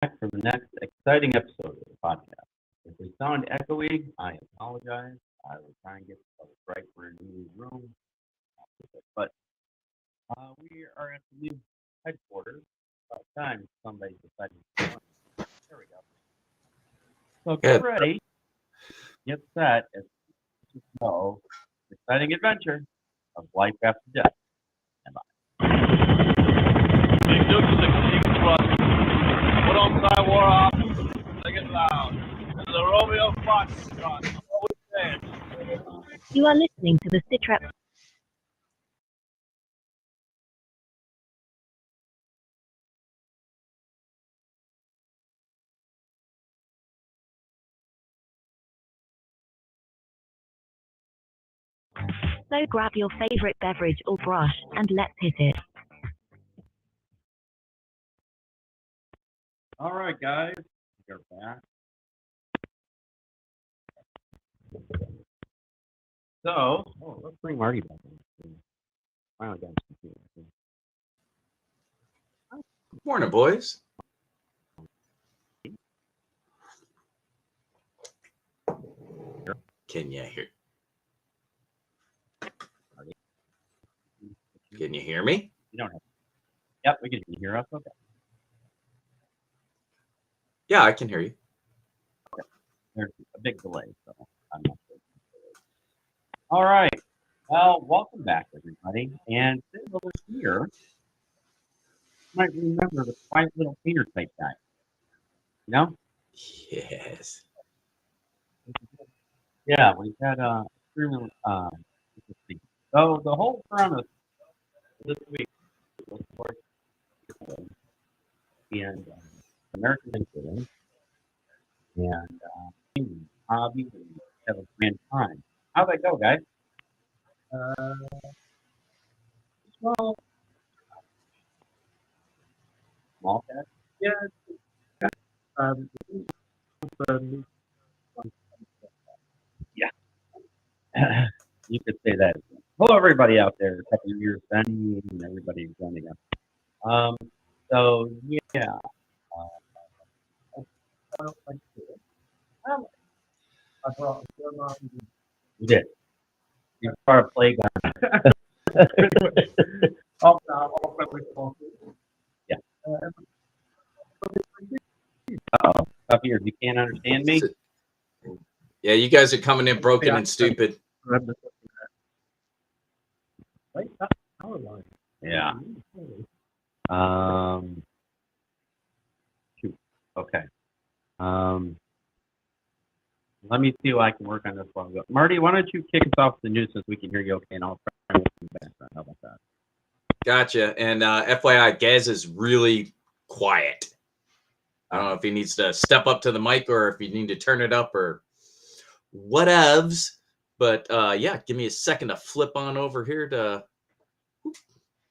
for the next exciting episode of the podcast. If we sound echoey, I apologize. I will try and get the right for a new room. But we are at the new headquarters. About time somebody decided to join. There we go. So get ready. Get set. As you know, exciting adventure of life after death. Big Duke is a king thrust. Put on Star War off. Sing it loud. This is a Romeo Fox shot. You are listening to the SITREP. So grab your favorite beverage or brush and let's hit it. All right, guys, we're back. So, let's bring Marty back in. Finally got his computer. Morning, boys. Can you hear? Can you hear me? You don't have. Yep, we can hear us. Okay. Yeah, I can hear you. Okay. There's a big delay, so I'm not sure. All right. Well, welcome back, everybody. And sitting over here, you might remember the quiet little painter type guy. You know? Yes. Yeah, we've had extremely interesting. So the whole premise this week was, of course, and American Thanksgiving, and hobbies, and have a grand time. How'd that go, guys? Well, small cat. Yeah. Yeah. You could say that. Hello, everybody out there. A couple of years, Benny, and everybody joining us. So yeah. You did. You're part of Plague on. Yeah. Up here, you can't understand me? Yeah, you guys are coming in broken and stupid. Yeah. Shoot. Okay. Let me see if I can work on this one. Marty, why don't you kick us off the news since we can hear you okay, and I'll try and listen background. How about that? Gotcha. And FYI, Gaz is really quiet. I don't know if he needs to step up to the mic or if you need to turn it up or whatevs. But yeah, give me a second to flip on over here to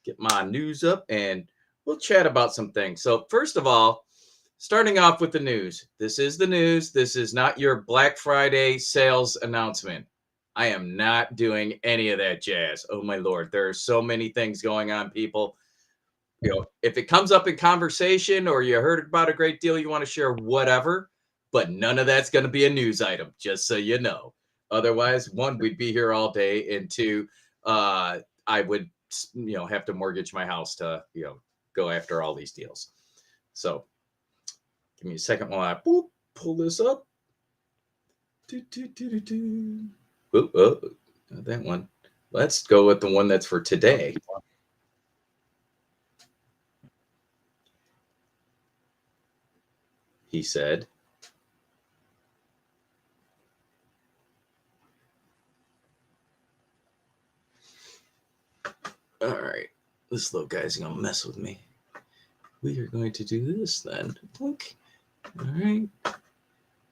get my news up and we'll chat about some things. So first of all, starting off with the news. This is the news. This is not your Black Friday sales announcement. I am not doing any of that jazz. Oh my Lord. There are so many things going on, people. You know, if it comes up in conversation or you heard about a great deal, you want to share whatever, but none of that's going to be a news item, just so you know. Otherwise, one, we'd be here all day, and two, I would, have to mortgage my house to, go after all these deals. So give me a second while I pull this up. Oh, not that one. Let's go with the one that's for today. He said, all right, this little guy's going to mess with me. We are going to do this then. Look. All right.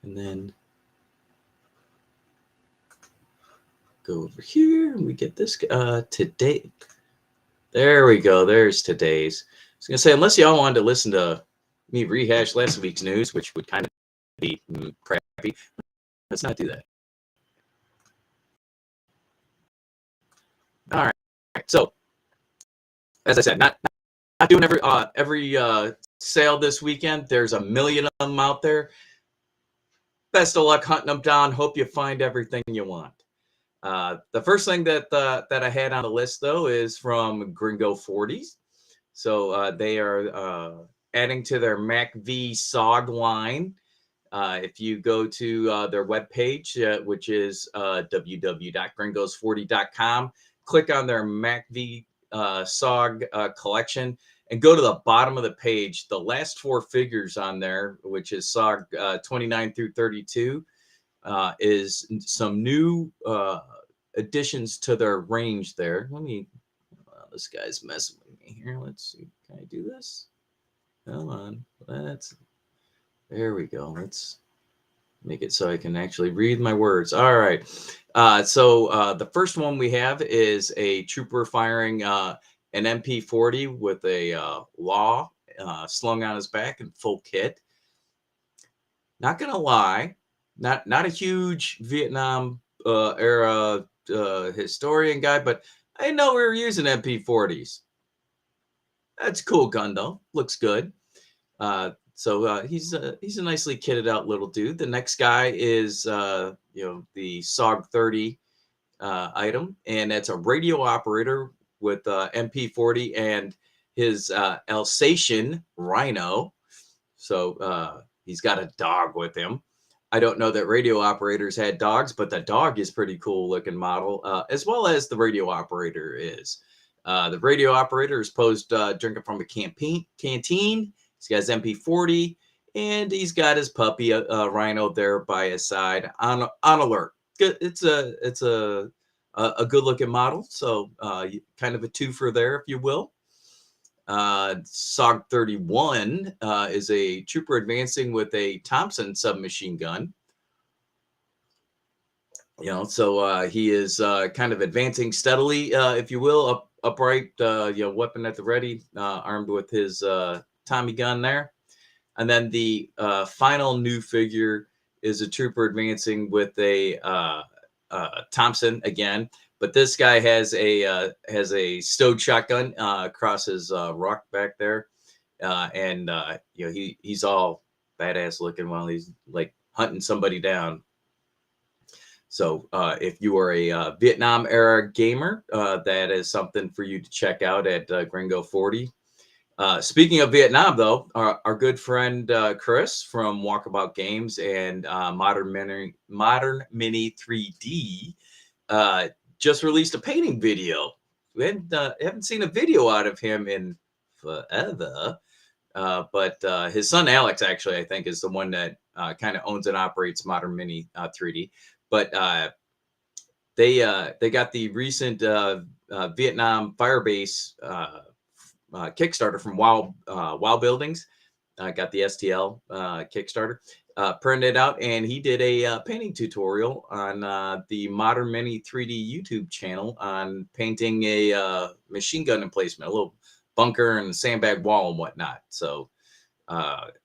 And then go over here and we get this today. There we go. There's today's. I was going to say, unless y'all wanted to listen to me rehash last week's news, which would kind of be crappy, let's not do that. All right. So, as I said, not doing every sale this weekend. There's a million of them out there. Best of luck hunting them down. Hope you find everything you want. The first thing that I had on the list, though, is from Gringo 40s. So they are adding to their MacV SOG line. If you go to their webpage, which is www.gringos40.com, click on their MacV SOG collection and go to the bottom of the page. The last 4 figures on there, which is SOG 29 through 32, is some new additions to their range there. Let me, this guy's messing with me here. Let's see. Can I do this? Come on. There we go. Let's make it so I can actually read my words. All right. So the first one we have is a trooper firing an MP40 with a law slung on his back in full kit. Not gonna lie, not a huge Vietnam era historian guy, but I didn't know we were using MP40s. That's a cool gun though. Looks good. So he's a nicely kitted out little dude. The next guy is the SOG 30 item, and that's a radio operator with MP40 and his Alsatian Rhino. So he's got a dog with him. I don't know that radio operators had dogs, but the dog is pretty cool looking model, as well as the radio operator is. The radio operator is posed drinking from a canteen. He's got his MP40, and he's got his puppy Rhino there by his side on alert. It's a good looking model, so kind of a twofer there, if you will. SOG 31 is a trooper advancing with a Thompson submachine gun. So he is kind of advancing steadily, if you will, upright, weapon at the ready, armed with his Tommy gun there. And then the final new figure is a trooper advancing with a Thompson again, but this guy has a stowed shotgun across his ruck back there, and he's all badass looking while he's like hunting somebody down. So if you are a Vietnam era gamer, that is something for you to check out at Gringo 40. Speaking of Vietnam, though, our good friend Chris from Walkabout Games and Modern Mini 3D just released a painting video. We haven't seen a video out of him in forever, but his son Alex actually, I think, is the one that kind of owns and operates Modern Mini 3D. But they got the recent Vietnam Firebase Kickstarter from Wow Buildings. Got the STL Kickstarter printed out, and he did a painting tutorial on the Modern Mini 3D YouTube channel on painting a machine gun emplacement, a little bunker and sandbag wall and whatnot. So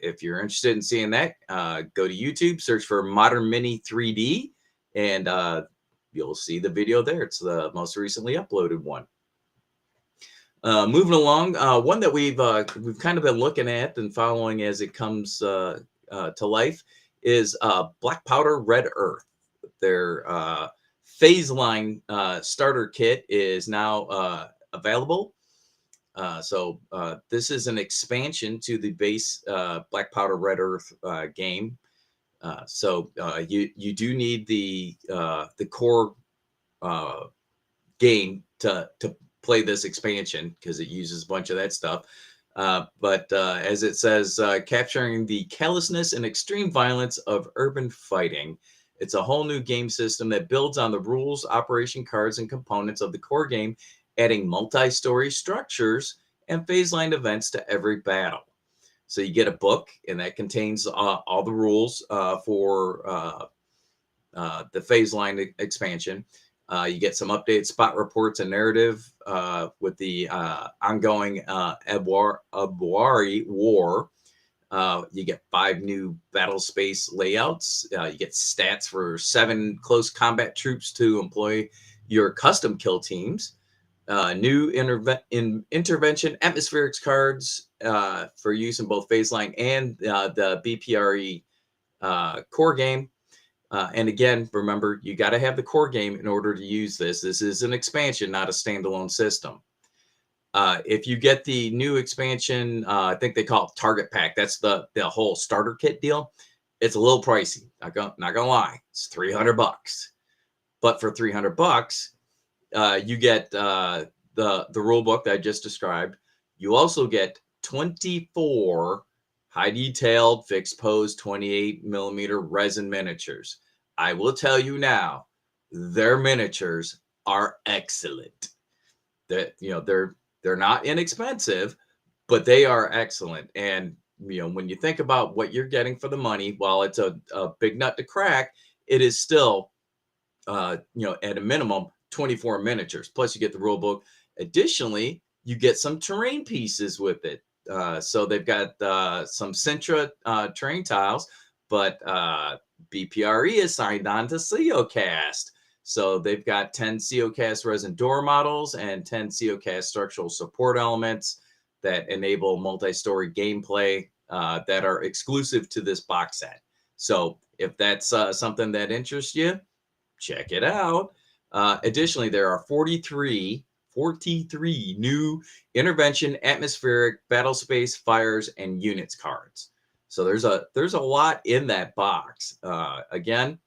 if you're interested in seeing that, go to YouTube, search for Modern Mini 3D, and you'll see the video there. It's the most recently uploaded one. Moving along, one that we've kind of been looking at and following as it comes to life is Black Powder Red Earth. Their phase line starter kit is now available. So this is an expansion to the base Black Powder Red Earth game. So you do need the core game to play this expansion because it uses a bunch of that stuff. But as it says, capturing the callousness and extreme violence of urban fighting. It's a whole new game system that builds on the rules, operation cards, and components of the core game, adding multi-story structures and phase line events to every battle. So you get a book, and that contains all the rules for the phase line expansion. You get some updated spot reports and narrative with the ongoing Abwari War. You get 5 new battle space layouts. You get stats for 7 close combat troops to employ your custom kill teams. New intervention atmospherics cards for use in both phase line and the BPRE core game. And again, remember, you got to have the core game in order to use this. This is an expansion, not a standalone system. If you get the new expansion, I think they call it Target Pack. That's the whole starter kit deal. It's a little pricey. Not gonna lie. It's $300. But for $300, you get the rule book that I just described. You also get 24 high detailed fixed pose 28 millimeter resin miniatures. I will tell you now, their miniatures are excellent. That they're not inexpensive, but they are excellent. And when you think about what you're getting for the money, while it's a big nut to crack, it is still at a minimum 24 miniatures. Plus, you get the rule book. Additionally, you get some terrain pieces with it. So they've got some Sintra terrain tiles, but BPRE is signed on to COCast. So they've got 10 COCast resin door models and 10 COCast structural support elements that enable multi-story gameplay that are exclusive to this box set. So if that's something that interests you, check it out. Additionally, there are 43 new intervention, atmospheric, battle space, fires, and units cards. So there's a lot in that box. Again,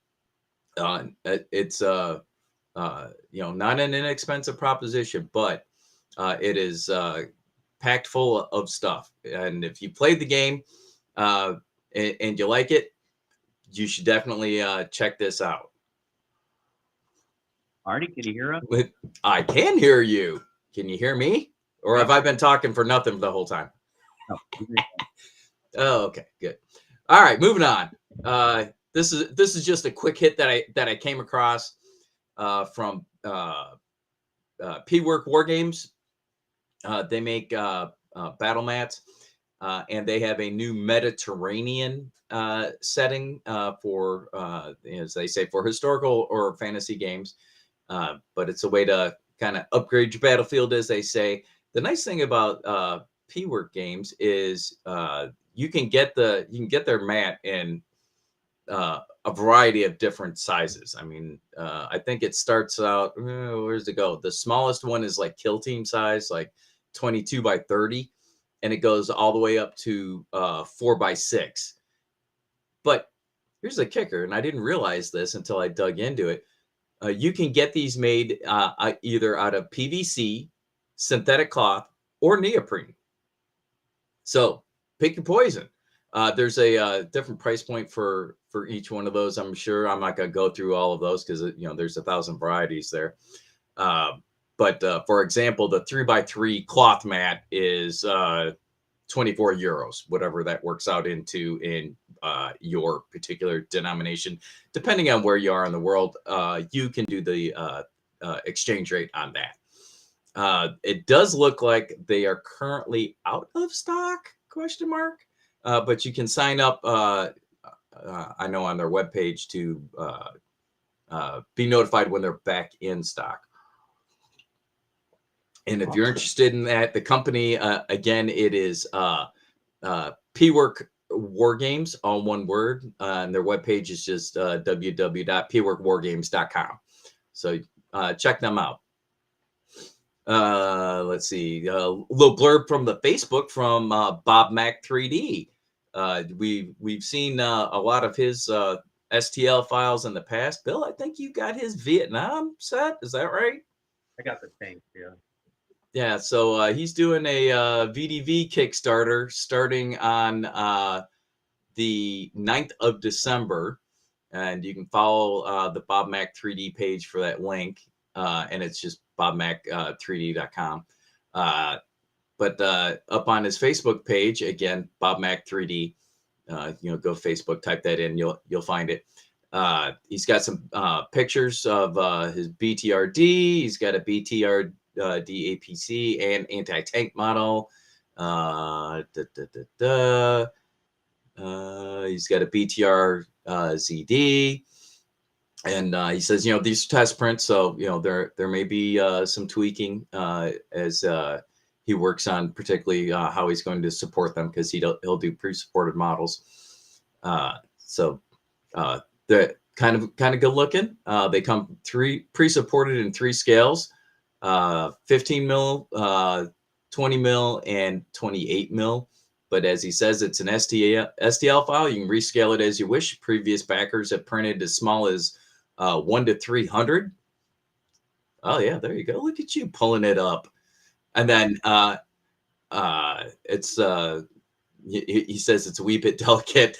it's not an inexpensive proposition, but it is packed full of stuff. And if you played the game and you like it, you should definitely check this out. Marty, can you hear us? I can hear you. Can you hear me? Or have I been talking for nothing the whole time? No. Oh, okay, good. All right, moving on. This is just a quick hit that I came across from P-Work Wargames. They make battle mats, and they have a new Mediterranean setting for, as they say, for historical or fantasy games. But it's a way to kind of upgrade your battlefield, as they say. The nice thing about P-Work games is you can get their mat in a variety of different sizes. I mean, I think it starts out, where does it go? The smallest one is like kill team size, like 22 by 30, and it goes all the way up to 4 by 6. But here's the kicker, and I didn't realize this until I dug into it. You can get these made either out of PVC, synthetic cloth, or neoprene. So pick your poison. There's a different price point for each one of those. I'm sure I'm not going to go through all of those because there's 1,000 varieties there. But for example, the 3x3 cloth mat is 24 euros, whatever that works out into in your particular denomination. Depending on where you are in the world, you can do the exchange rate on that. It does look like they are currently out of stock, ? But you can sign up, I know, on their webpage to be notified when they're back in stock. And if you're interested in that, the company, again, it is P-Work Wargames, all one word. And their webpage is just www.pworkwargames.com. So check them out. Let's see. A little blurb from the Facebook from Bob Mac 3D. We've seen a lot of his STL files in the past. Bill, I think you got his Vietnam set. Is that right? I got the tank, yeah. Yeah, so he's doing a VDV Kickstarter starting on the 9th of December. And you can follow the Bob Mac 3D page for that link. And it's just bobmac3d.com. But up on his Facebook page, again, Bob Mac 3D, go Facebook, type that in, you'll find it. He's got some pictures of his BTRD. He's got a BTRD APC and anti-tank model. He's got a BTR ZD. And he says, these are test prints, so there may be some tweaking as he works on particularly how he's going to support them, because he'll do pre-supported models. So they're kind of good looking. They come pre-supported in 3 scales: 15 mil, 20 mil, and 28 mil. But as he says, it's an STL file. You can rescale it as you wish. Previous backers have printed as small as 1 to 300. Oh yeah, there you go. Look at you pulling it up. And then it's he says it's a wee bit delicate,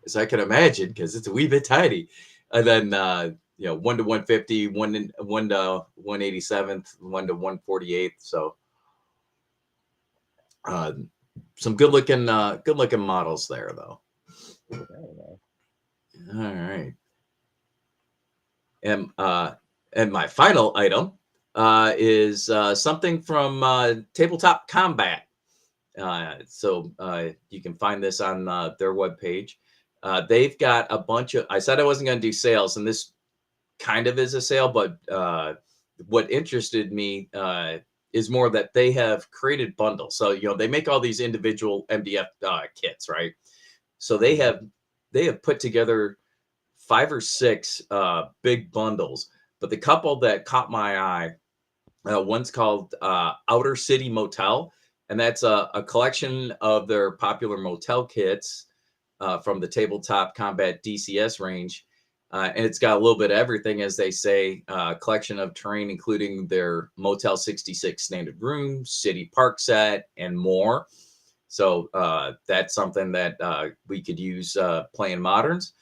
as I can imagine, because it's a wee bit tiny. And then 1 to 150, 1 to 187th, 1 to 148th. So some good looking models there, though. All right. And my final item is something from Tabletop Combat. So you can find this on their webpage. They've got a bunch of, I said I wasn't going to do sales, and this kind of is a sale, but what interested me is more that they have created bundles. So, they make all these individual MDF kits, right? So they have put together 5 or 6 big bundles, but the couple that caught my eye, one's called Outer City Motel, and that's a collection of their popular motel kits from the Tabletop Combat DCS range. And it's got a little bit of everything, as they say, collection of terrain, including their Motel 66 standard room, city park set, and more. So that's something that we could use playing Moderns,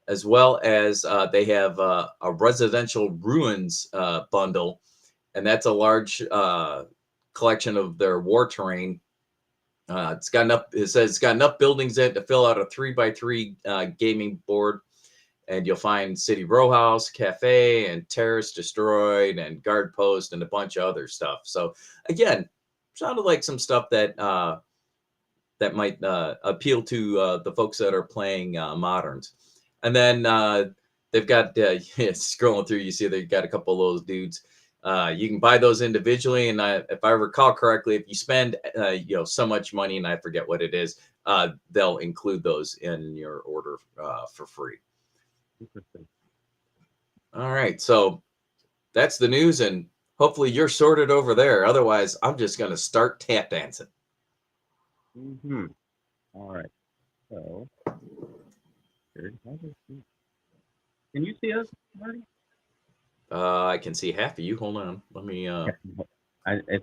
as well as they have a residential ruins bundle, and that's a large collection of their war terrain. It says it's got enough buildings in it to fill out a 3x3 gaming board. And you'll find city row house, cafe, and terrace destroyed, and guard post, and a bunch of other stuff. So again, sounded like some stuff that that might appeal to the folks that are playing Moderns. And then they've got scrolling through, you see they've got a couple of those dudes. You can buy those individually, and if I recall correctly, if you spend so much money, and I forget what it is, they'll include those in your order for free. Interesting. All right, so that's the news, and hopefully you're sorted over there. Otherwise, I'm just going to start tap dancing. Mm-hmm. All right. So, can you see us, Marty? I can see half of you. Hold on. Let me. I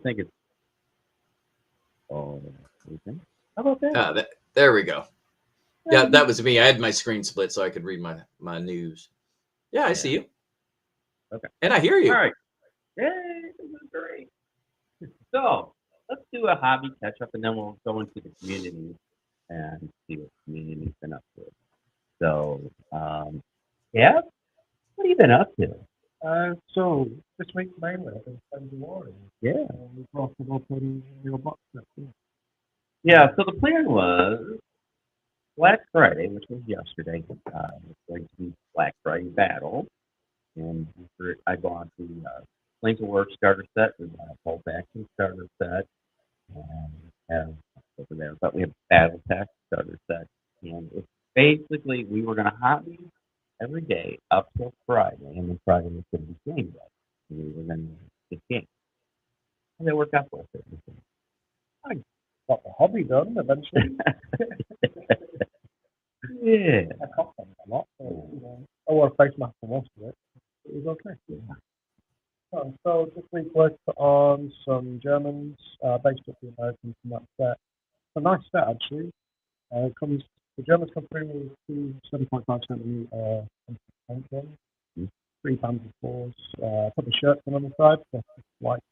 think it's. Oh, okay. How about that? There we go. Yeah, that was me. I had my screen split so I could read my news. Yeah, I see you. Okay. And I hear you. All right. Yay, this is great. So let's do a hobby catch up, and then we'll go into the community and see what the community's been up to. So, yeah, what have you been up to? So this week mainly I've been playing the Wargaming. Yeah. We brought them up in your box set. Yeah, so the plan was Black Friday, which was yesterday, was going to be Black Friday battle. And I bought the Flames of War starter set, the Bolt Action starter set, and have over there. But we have Battle Tech starter set. And it's basically, we were going to hobby every day up till Friday, and then Friday was going to be game day. And we were going to get games. And they worked out for us. I got the hobby done eventually. Yeah. I cost them a lot. So, I wore a face mask for most of it. It was okay. Yeah. So this week worked on some Germans, based up the Americans from that set. It's a nice set actually. The Germans come through with 2 7.5 centimeter tank guns, 3 bands of fours, put the shirts on the side, so it's white.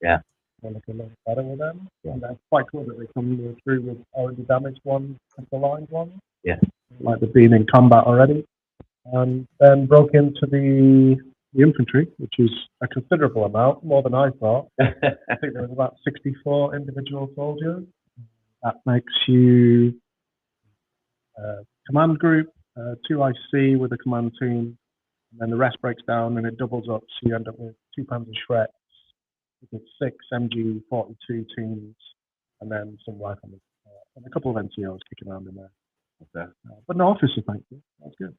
Yeah. They look a little better with them. Yeah. And it's quite cool that they come through with already damaged ones, the lined ones. Yeah. Like they've been in combat already. And then broke into the infantry, which is a considerable amount, more than I thought. I think there was about 64 individual soldiers. That makes you command group, 2 IC with a command team, And then the rest breaks down and it doubles up, so you end up with 2 pounds of Shreks, with 6 MG42 teams, and then some riflemen, and a couple of NCOs kicking around in there. Okay. But no officers, thank you. That's good.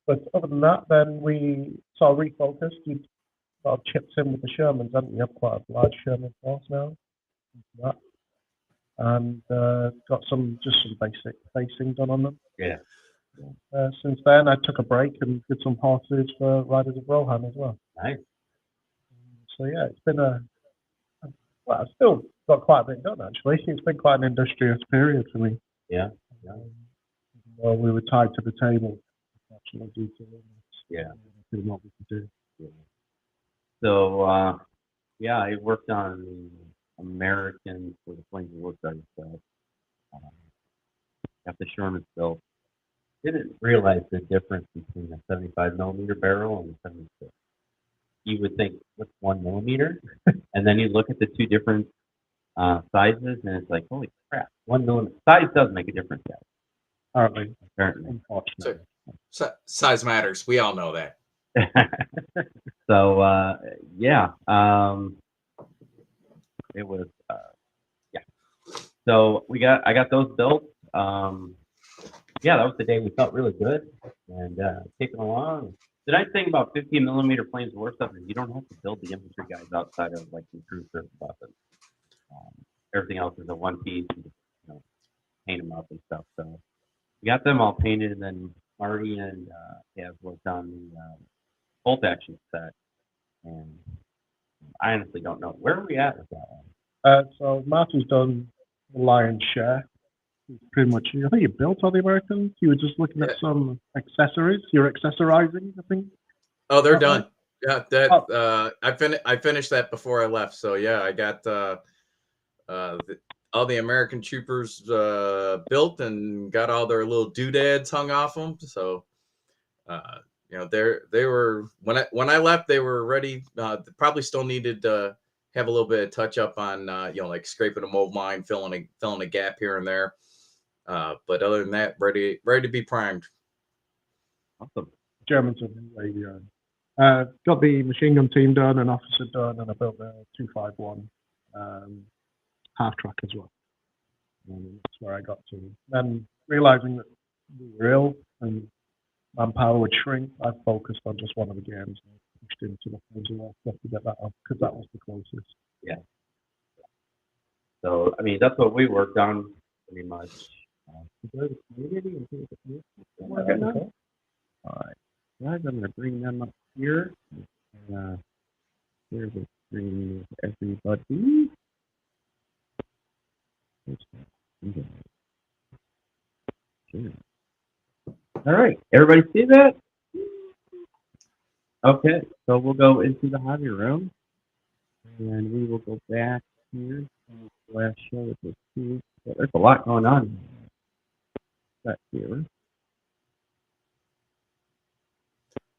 But other than that, then we sort of refocused. We sort of chipped in with the Shermans, haven't we? We have quite a large Sherman force now. That. And got some basic facing done on them. Yeah. Since then, I took a break and did some horses for Riders of Rohan as well. Nice. So yeah, it's been well, I've still got quite a bit done actually. It's been quite an industrious period for me. Yeah. Well, we were tied to the table, actually, due to Yeah. what we could do. Yeah. So yeah, I worked on the American for the Flames of Warfare stuff. Got the Sherman built. Didn't realize the difference between a 75 millimeter barrel and a 76. You would think, what's 1 millimeter? And then you look at the two different sizes, and it's like, holy crap, 1 millimeter. Size does make a difference, guys. Apparently. Unfortunately. Size matters. We all know that. So yeah, it was yeah. So I got those built. Yeah, that was the day we felt really good and kicking along. The nice thing about 15 millimeter Flames of War stuff is you don't have to build the infantry guys outside of like the crew service weapons. Everything else is a one piece. You just, paint them up and stuff. So we got them all painted, and then Marty and Kaz worked on the bolt action set. And I honestly don't know where are we at with that one. So Marty's done the lion's share. Pretty much, I think you built all the Americans. You were just looking at some accessories. You're accessorizing, I think. Oh, they're done. Yeah, that I finished that before I left. So yeah, I got all the American troopers built and got all their little doodads hung off them. So they were when I left, they were ready. Probably still needed to have a little bit of touch up on like scraping a mold line, filling a gap here and there. But other than that, ready to be primed. Awesome. Germans are way behind. Got the machine gun team done, an officer done, and I built the 251 half track as well. And that's where I got to. Then realizing that we were ill and manpower would shrink, I focused on just one of the games and pushed into the Flames of War stuff to get that off because that was the closest. Yeah. So I mean, that's what we worked on pretty much. All right, guys, I'm gonna bring them up here. Here's a screen with everybody. All right, everybody see that? Okay, so we'll go into the hobby room, and we will go back here to the last show with this too. So there's a lot going on back here.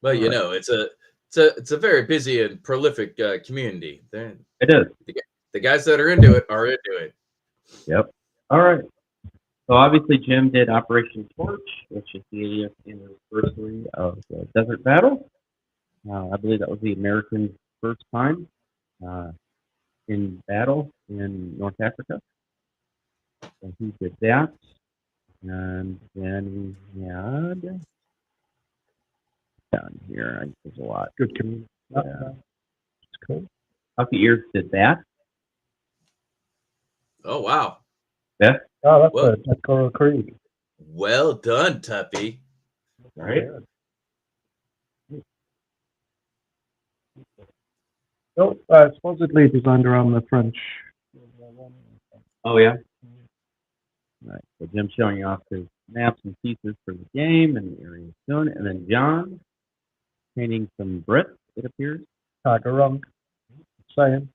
Well, it's a very busy and prolific community. It is. The guys that are into it are into it. Yep. All right. So obviously Jim did Operation Torch, which is the anniversary of the Desert Battle. I believe that was the Americans' first time in battle in North Africa. So he did that. And then we had down here, there's a lot. Good community. Yeah. It's cool. Hucky Ears did that. Oh wow. Yeah. Oh, that's Coral Creek. Well done, Tuppy. All right. So, supposedly designed around the French. Oh yeah. All right. So Jim's showing you off his maps and pieces for the game and the area soon, and then John painting some Brits, it appears. Tiger Runk. Saying.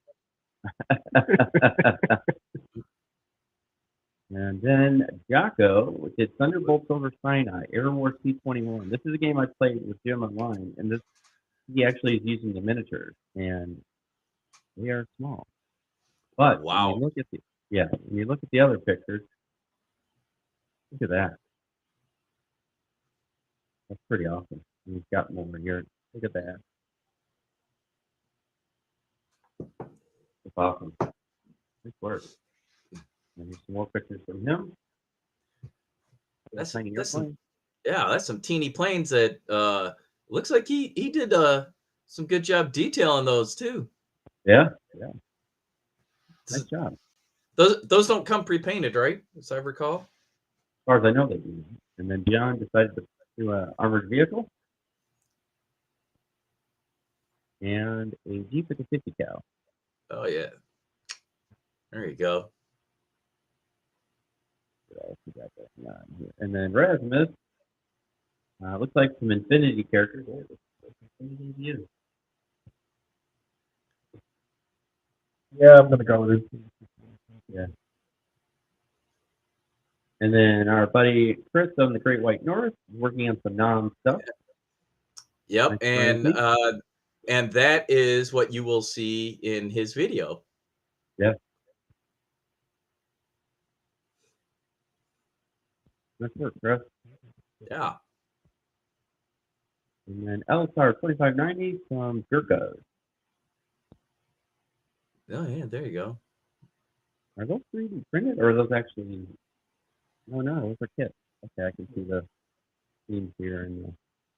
And then Jocko did Thunderbolts over Sinai, Air War C-21. This is a game I played with Jim online, and he actually is using the miniatures, and they are small. But wow, when you look at the other pictures, look at that. That's pretty awesome. We've got them over here. Look at that. That's awesome. Good work. And here's some more pictures from him. That's Tiny some, airplane. yeah, that's some teeny planes that looks like he did some good job detailing those too. Yeah. Nice job. Those don't come pre-painted, right? As I recall. As far as I know, they do. And then John decided to do an armored vehicle and a Jeep with a 50 cal. Oh yeah. There you go. What else we got going on here? And then Rasmus. Looks like some Infinity characters. Oh, Infinity view. Yeah, I'm gonna go with it. Yeah. And then our buddy Chris on the Great White North working on some stuff. Yep, Nice and that is what you will see in his video. Yeah. Nice work, Chris. Yeah. And then LSR 2590 from Gurkha. Oh yeah, there you go. Are those 3D printed or are those actually? Oh no, those are kits. Okay, I can see the themes here and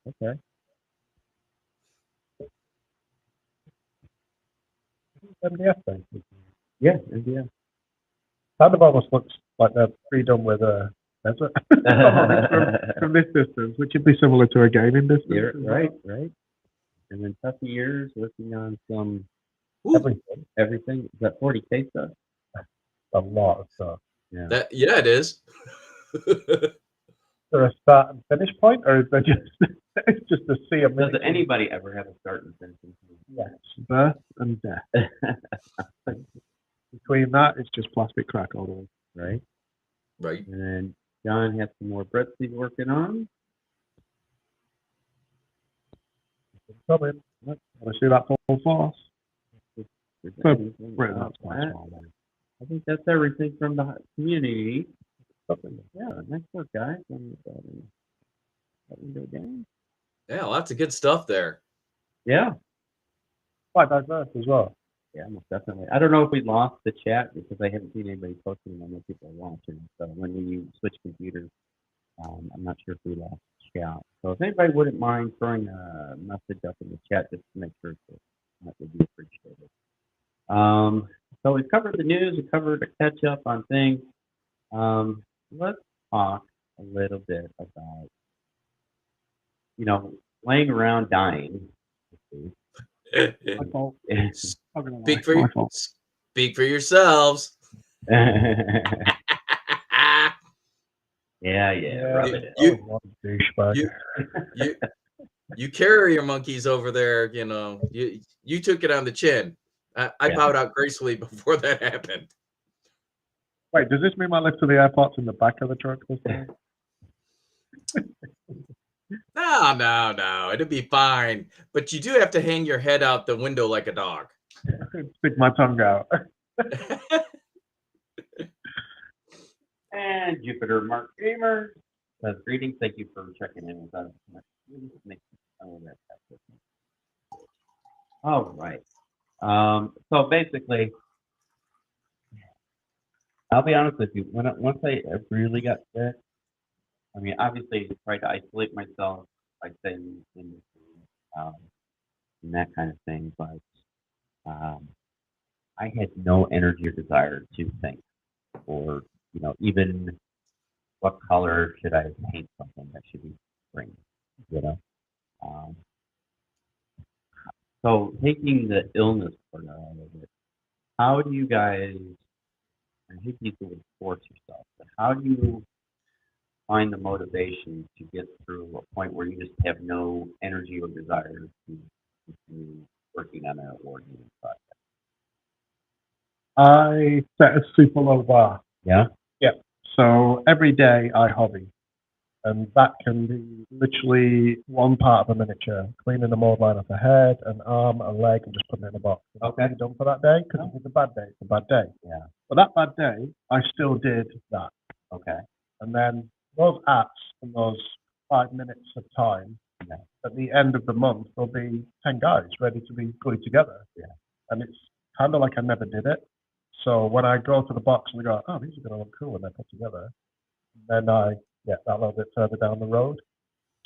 okay. MDF thing. Yeah, MDF. Kind of almost looks like they're pre-done with a desert from this distance, which would be similar to a gaming distance. Yeah, right. And then Tuffy Ears working on some everything. Is that 40K stuff? A lot of stuff. Yeah. Yeah, it is. Is there a start and finish point, or is there just it's just a sea of Does anybody ever have a start and finish? Yes, birth and death. Between that, it's just plastic crack all the way. Right. Right. And then John has some more breads he's working on. Come in. Want to see that full force? Anything Right, else that's quite that? small. Then. I think that's everything from the community. Yeah, nice work, guys. That window down. Yeah, lots of good stuff there. Yeah. Quite diverse as well. Yeah, most definitely. I don't know if we lost the chat because I haven't seen anybody posting. I know people are watching. So when we switch computers, I'm not sure if we lost the chat. So if anybody wouldn't mind throwing a message up in the chat just to make sure that would be appreciated. So we've covered the news. We covered a catch up on things. Let's talk a little bit about, laying around dying. Speak for yourselves. Yeah, rub it in. You carry your monkeys over there. You took it on the chin. I bowed out gracefully before that happened. Wait, does this mean my lift to the airport's in the back of the truck this time? No. It'll be fine. But you do have to hang your head out the window like a dog. Stick my tongue out. And Jupiter Mark Gamer says, greetings. Thank you for checking in with us. All right. So basically, I'll be honest with you. Once I really got sick, I mean, obviously, I tried to isolate myself by staying in the room, and that kind of thing. But I had no energy or desire to think, or even what color should I paint something that should be spring. So taking the illness part out of it, how do you guys? I hate to use the word force yourself, but how do you find the motivation to get through a point where you just have no energy or desire to continue working on a Wargaming project? I set a super low bar. Yeah? Yeah. So every day I hobby. And that can be literally one part of a miniature, cleaning the mold line off a head, an arm, a leg, and just putting it in a box. Okay. You're done for that day, because if it's a bad day, it's a bad day. Yeah. But that bad day, I still did that. Okay. And then those apps and those 5 minutes of time At the end of the month, there'll be 10 guys ready to be put together. Yeah. And it's kind of like I never did it. So when I go to the box and I go, oh, these are going to look cool when they're put together, then I get that a little bit further down the road.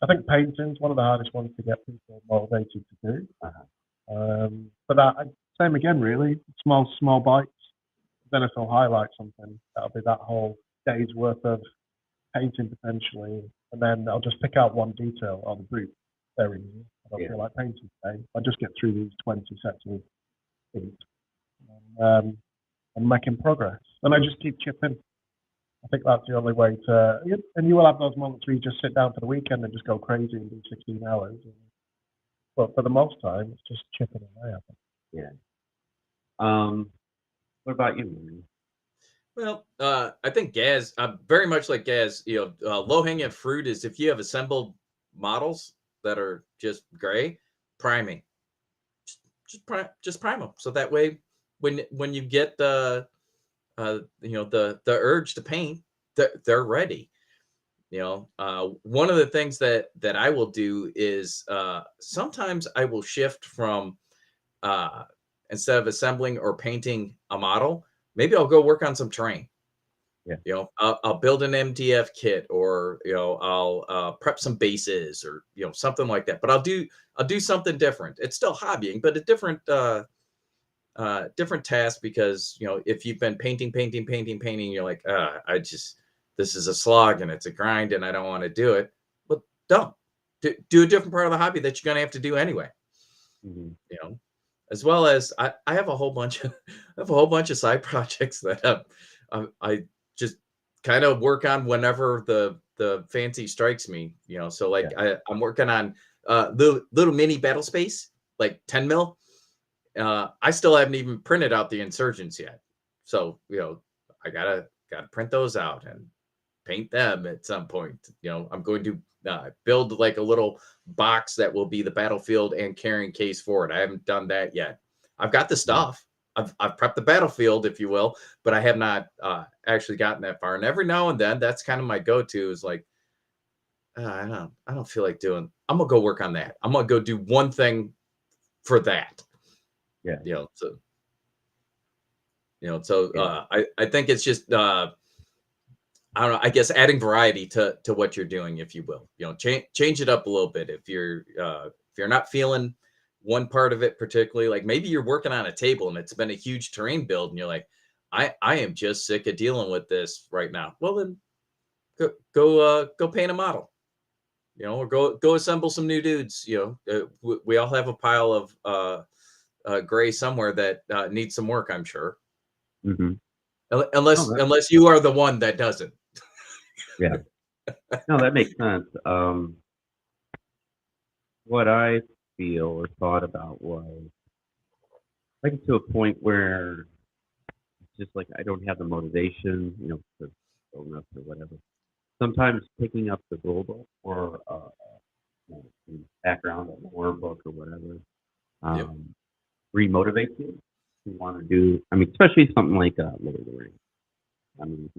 I think painting's one of the hardest ones to get people motivated to do. But same again, really, small bites. Then if I'll highlight something, that'll be that whole day's worth of painting potentially, and then I'll just pick out one detail on the boot. Very easy. I don't feel like painting today. I just get through these 20 sets of paint, and I'm making progress. And I just keep chipping. I think that's the only way to. And you will have those moments where you just sit down for the weekend and just go crazy and do 16 hours. But for the most time, it's just chipping away. I think. Yeah. What about you, Marty? Well, I think Gaz, very much like Gaz, low-hanging fruit is if you have assembled models that are just gray, priming. Just prime them. So that way, when you get the urge to paint, they're ready. One of the things that I will do is sometimes I will shift from instead of assembling or painting a model, maybe I'll go work on some terrain. Yeah. I'll build an MDF kit, or I'll prep some bases, or something like that. But I'll do something different. It's still hobbying, but a different task, because if you've been painting, you're like, this is a slog and it's a grind and I don't want to do it. Well, don't do a different part of the hobby that you're gonna have to do anyway. Mm-hmm. As well as I have a whole bunch of side projects that I just kind of work on whenever the fancy strikes me. So like I'm working on little mini battle space, like 10 mil. I still haven't even printed out the insurgents yet. So I gotta print those out and paint them at some point. I'm going to build like a little box that will be the battlefield and carrying case for it. I haven't done that yet. I've got the stuff. I've prepped the battlefield, if you will, but I have not actually gotten that far. And every now and then, that's kind of my go-to, is like, I don't feel like doing. I'm gonna go work on that. I'm gonna go do one thing for that. Yeah. I think it's just I don't know. I guess adding variety to what you're doing, if you will. Change it up a little bit. If you're not feeling one part of it particularly, like maybe you're working on a table and it's been a huge terrain build, and you're like, I am just sick of dealing with this right now. Well, then go paint a model, or go assemble some new dudes. We all have a pile of gray somewhere that needs some work, I'm sure. Mm-hmm. Unless you are the one that doesn't. Yeah. No, that makes sense. What I feel or thought about was, I get to a point where it's just like I don't have the motivation, to build up or whatever. Sometimes picking up the rule book or background, a lore book or whatever, remotivates you to want to do. I mean, especially something like Lord of the Rings. I mean,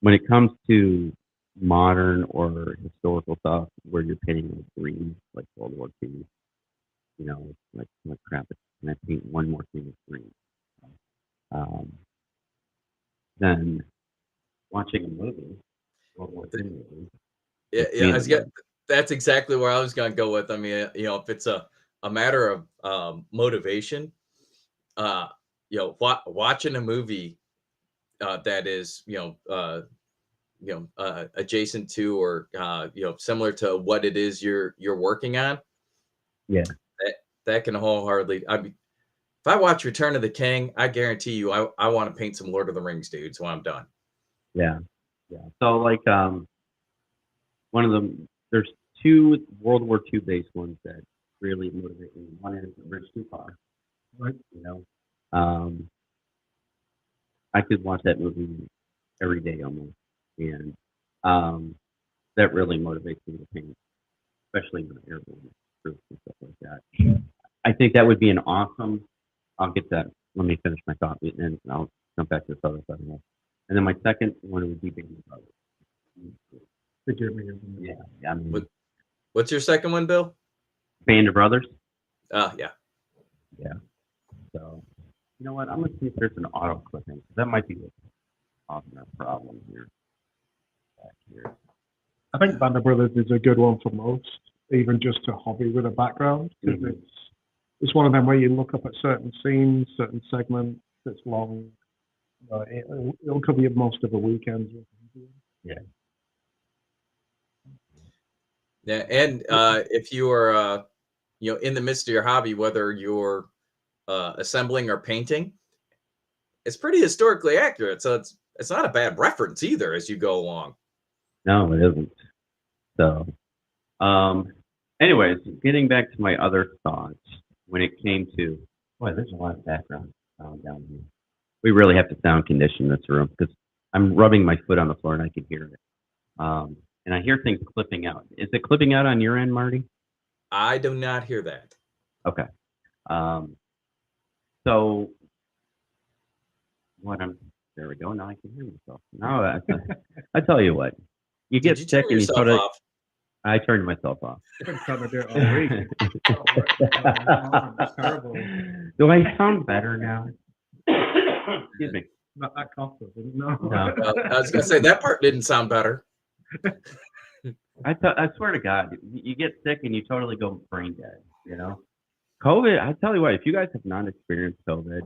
when it comes to modern or historical stuff where you're painting like green, like World War II, like crap, can I paint one more thing with green? Then watching a movie, World War II movie. Yeah, that's exactly where I was going to go with. I mean, if it's a matter of motivation, watching a movie that is, adjacent to, or similar to what it is you're working on. Yeah, that can wholeheartedly. I mean, if I watch Return of the King, I guarantee you, I want to paint some Lord of the Rings dudes when I'm done. Yeah. So like, one of them, there's two World War II based ones that really motivate me. One is Bridge Too Far. Right. I could watch that movie every day almost, and that really motivates me to paint, especially when airborne troops and stuff like that. Yeah. I think that would be an awesome. I'll get that. Let me finish my thought, and I'll jump back to this other side. And then my second one would be Band of Brothers. Forgive me. I mean, What's your second one, Bill? Band of Brothers. Oh, yeah. So, you know what? I'm gonna see if there's an auto clipping. That might be what's causing our problem here. Back here. I think Band of Brothers is a good one for most, even just a hobby with a background, because it's one of them where you look up at certain scenes, certain segments. It's long. It'll cover you most of the weekends. Yeah. Yeah, and if you are, in the midst of your hobby, whether you're assembling or painting, it's pretty historically accurate. So it's not a bad reference either as you go along. No, it isn't. So, anyways, getting back to my other thoughts when it came to, boy, there's a lot of background sound down here. We really have to sound condition this room because I'm rubbing my foot on the floor and I can hear it. And I hear things clipping out. Is it clipping out on your end, Marty? I do not hear that. Okay. So there we go. Now I can hear myself. Now I tell you what, you get Did you sick turn and you yourself sort of. off? I turned myself off. I've been trying to do it all week. It's terrible. Do I sound better now? Excuse me. Not that comfortable. No. No. I was gonna say that part didn't sound better. I swear to God, you get sick and you totally go brain dead. You know, COVID. I tell you what, if you guys have not experienced COVID,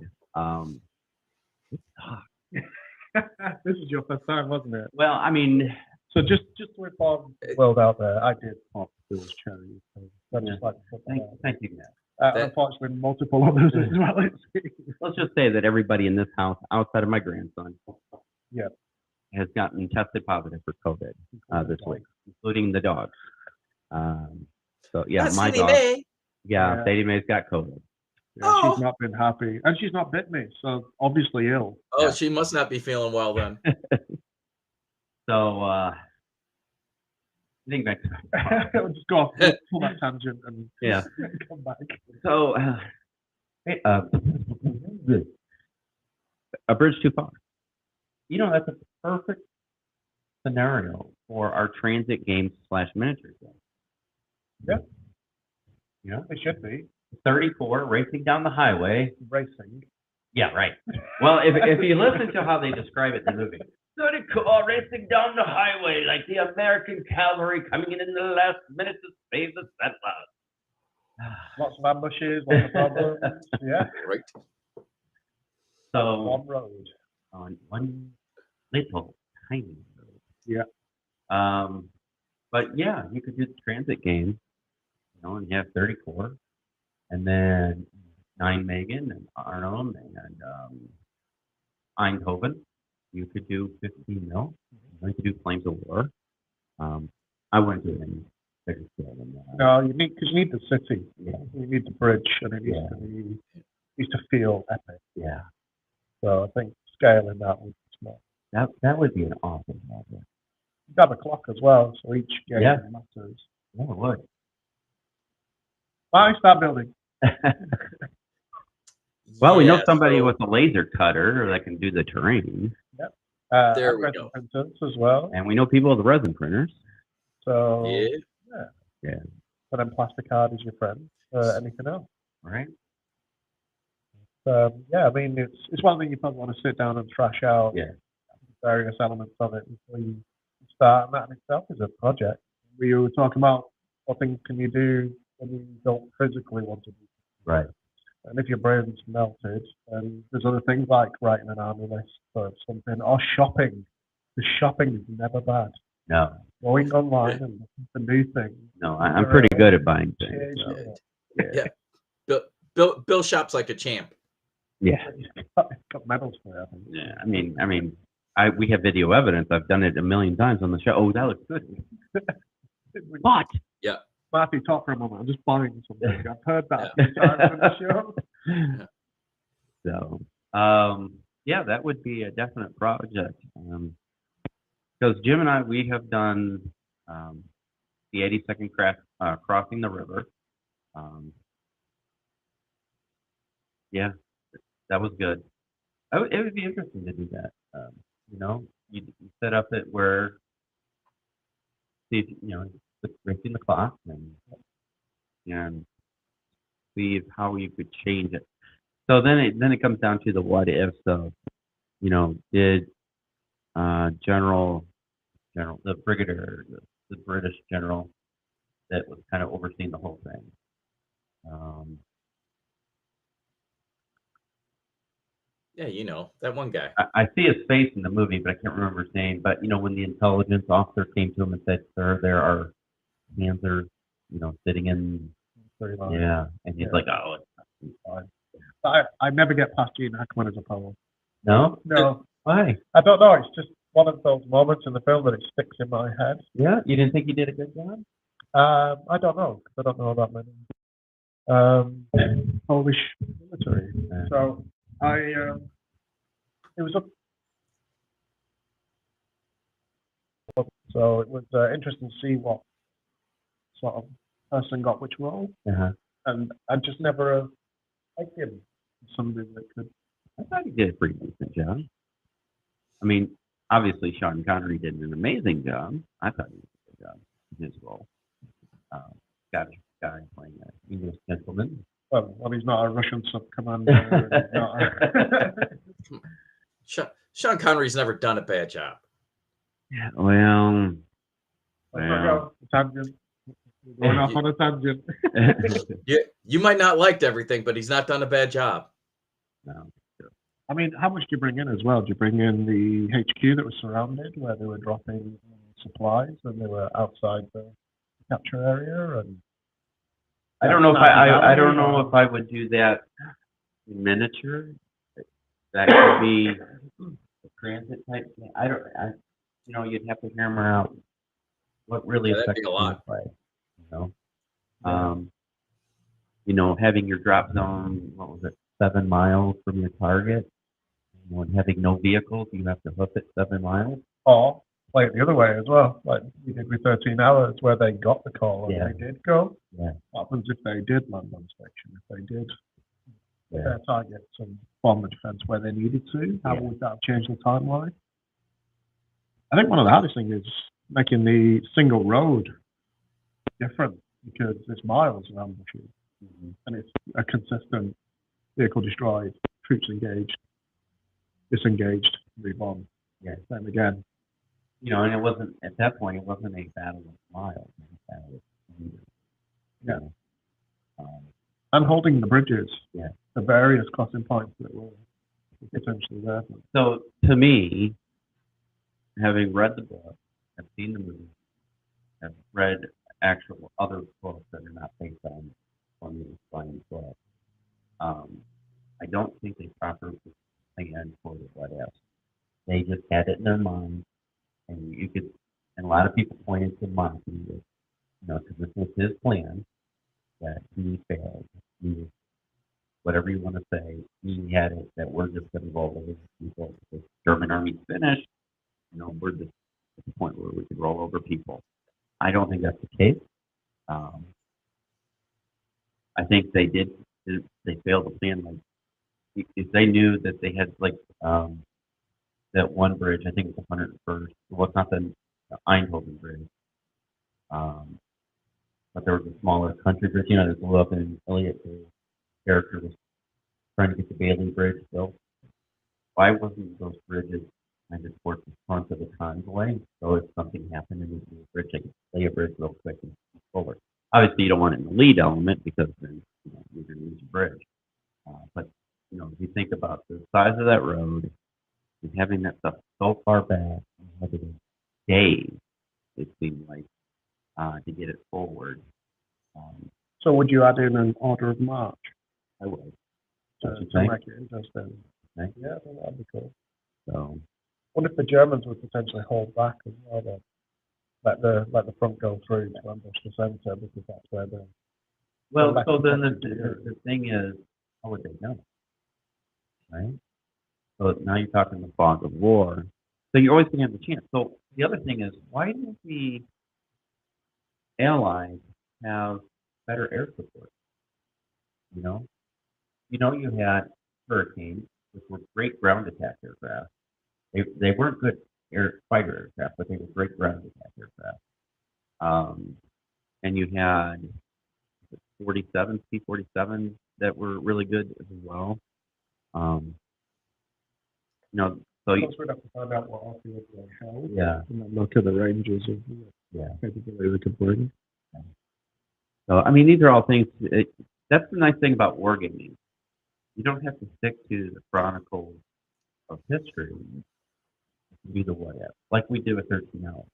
it sucks. This is your first time, wasn't it? Well, I mean, so just to inform the world out there, I did pop Bill's cherry. So I just like to put that out. thank you, Matt. Unfortunately, multiple others as well. Let's just say that everybody in this house, outside of my grandson, Yeah. has gotten tested positive for COVID this week, including the dog. So yeah, That's my Sadie dog. Mae. Yeah, Sadie Mae's got COVID. Yeah, Oh. she's not been happy, and she's not bit me, so obviously ill. Oh, Yeah. she must not be feeling well then. So getting back to I'll just go off pull that tangent and yeah. come back. So hey, a bridge too far. You know, that's a perfect scenario for our transit games / miniature game. Yeah. You know, It should be 34 racing down the highway. racing. Yeah, right. Well, if you listen to how they describe it in the movie, 34 racing down the highway like the American cavalry coming in the last minute to save the settlers. Lots of ambushes, lots of problems. Yeah. Right. So One road. on one little tiny road. Yeah. But yeah, you could do the transit game, and you have 34, and then 9 Megan and Arnold and Eindhoven. You could do 15 mil. You could do Flames of War. I wouldn't do it any bigger scale than that. No, you need the city. Yeah. You need the bridge, and it needs to feel epic. Yeah. So I think scaling that would be smart. That would be an awesome project. You'd have a clock as well, so each game Yeah. matters. Yeah, it would. Why start building? Well, we know Yeah, somebody so- with a laser cutter that can do the terrain, There and we resin go. printers as well. and we know people with the resin printers. So Yeah. but then plasticard is your friend. Anything else? Right? Yeah, I mean it's one thing you probably want to sit down and thrash out Yeah. various elements of it before you start, and that in itself is a project. We were talking about what things can you do when you don't physically want to do. Right. And if your brain's melted, then there's other things like writing an army list or something, or shopping. The shopping is never bad. No. Going online and looking for new things. No, I'm pretty good at buying things. Yeah, So. Yeah. Bill shops like a champ. Yeah. got medals for it, I think. Yeah. I mean, we have video evidence. I've done it a million times on the show. Oh, that looks good. What? Marty, talk for a moment. I'm just buying something. I've heard that a few times on the show. So, yeah, that would be a definite project. Because Jim and I, we have done the 82nd crossing the river. Yeah, that was good. It would be interesting to do that. You set up it where see if, racing the clock and see how you could change it. So then it comes down to the what ifs of, did the brigadier, the British general that was kind of overseeing the whole thing. Yeah, that one guy. I see his face in the movie, but I can't remember his name. But when the intelligence officer came to him and said, "Sir, there are Panzers, sitting in," yeah, and he's like, "Oh, it's fine." I never get past Gene Hackman as a poem. No, Why? why? I don't know. It's just one of those moments in the film that it sticks in my head. Yeah, you didn't think he did a good job? I don't know, because I don't know that many Polish military. So it was so it was interesting to see what sort of person got which role, and I just never liked him. Somebody that could. I thought he did a pretty decent job. I mean, obviously Sean Connery did an amazing job. I thought he did a good job in his role. Scottish guy playing an English gentleman. Well, he's not a Russian sub-commander. Sean Connery's never done a bad job. Yeah, well, tangent. Going off on a tangent. You might not liked everything, but he's not done a bad job. No. I mean, how much do you bring in as well? Do you bring in the HQ that was surrounded, where they were dropping supplies and they were outside the capture area? And I don't know if I would do that in miniature. That could be a transit type thing. You'd have to hammer out what really affects the play. Having your drop zone, what was it, 7 miles from your target, and having no vehicles, you have to hoof it 7 miles. Or play it the other way as well, like we did with 13 Hours, where they got the call and they did go. Yeah. What happens if they did land on station? If they did hit their targets and bomb the defense where they needed to, how would that have changed the timeline? I think one of the hardest things is making the single road different, because there's miles of ambushes, and it's a consistent vehicle destroyed, troops engaged, disengaged, move on. Yeah. Same again. And it wasn't, at that point, it wasn't a battle of miles. It was a battle of meters. And holding the bridges. Yeah. The various crossing points that were potentially there. So, to me, having read the book, I've seen the movie, I've read actual other books that are not based on the flying book. I don't think they properly planned for the what ifs. They just had it in their mind, and a lot of people pointed to Marty, because this was his plan, that he failed. Whatever you want to say, he had it that we're just going to roll over people. The German army's finished. We're just at the point where we could roll over people. I don't think that's the case. I think they did. They failed to plan. If they knew that they had that one bridge, I think it's the 101st. Well, it's not the Eindhoven bridge, but there was a smaller country bridge. There's a little up in Elliot. The character was trying to get the Bailey Bridge built. Why wasn't those bridges kind of towards the front of the convoy? So if something happened in the bridge, they could lay a bridge real quick and move forward. Obviously, you don't want it in the lead element, because then you're going to lose a bridge. But if you think about the size of that road and having that stuff so far back, having days, it seemed like, to get it forward. So would you add in an order of march? I would. To make it interesting. Okay. Yeah, I think that'd be cool. So, What if the Germans would potentially hold back as well, then? Let the front go through to ambush the centre, because that's where the... well, so then the thing is, how would they know? Right? So now you're talking the fog of war. So you're always going to have a chance. So the other thing is, why didn't the Allies have better air support? You had Hurricanes, which were great ground attack aircraft. They weren't good fighter aircraft, but they were great ground attack aircraft. And you had 47 C-47 that were really good as well. You know, so Of course, we'd have to find out what RP they held. yeah, And then look at the ranges of capability they could bring. so I mean, these are all things. That's the nice thing about wargaming. You don't have to stick to the chronicles of history to do the what if, like we did with 13 hours.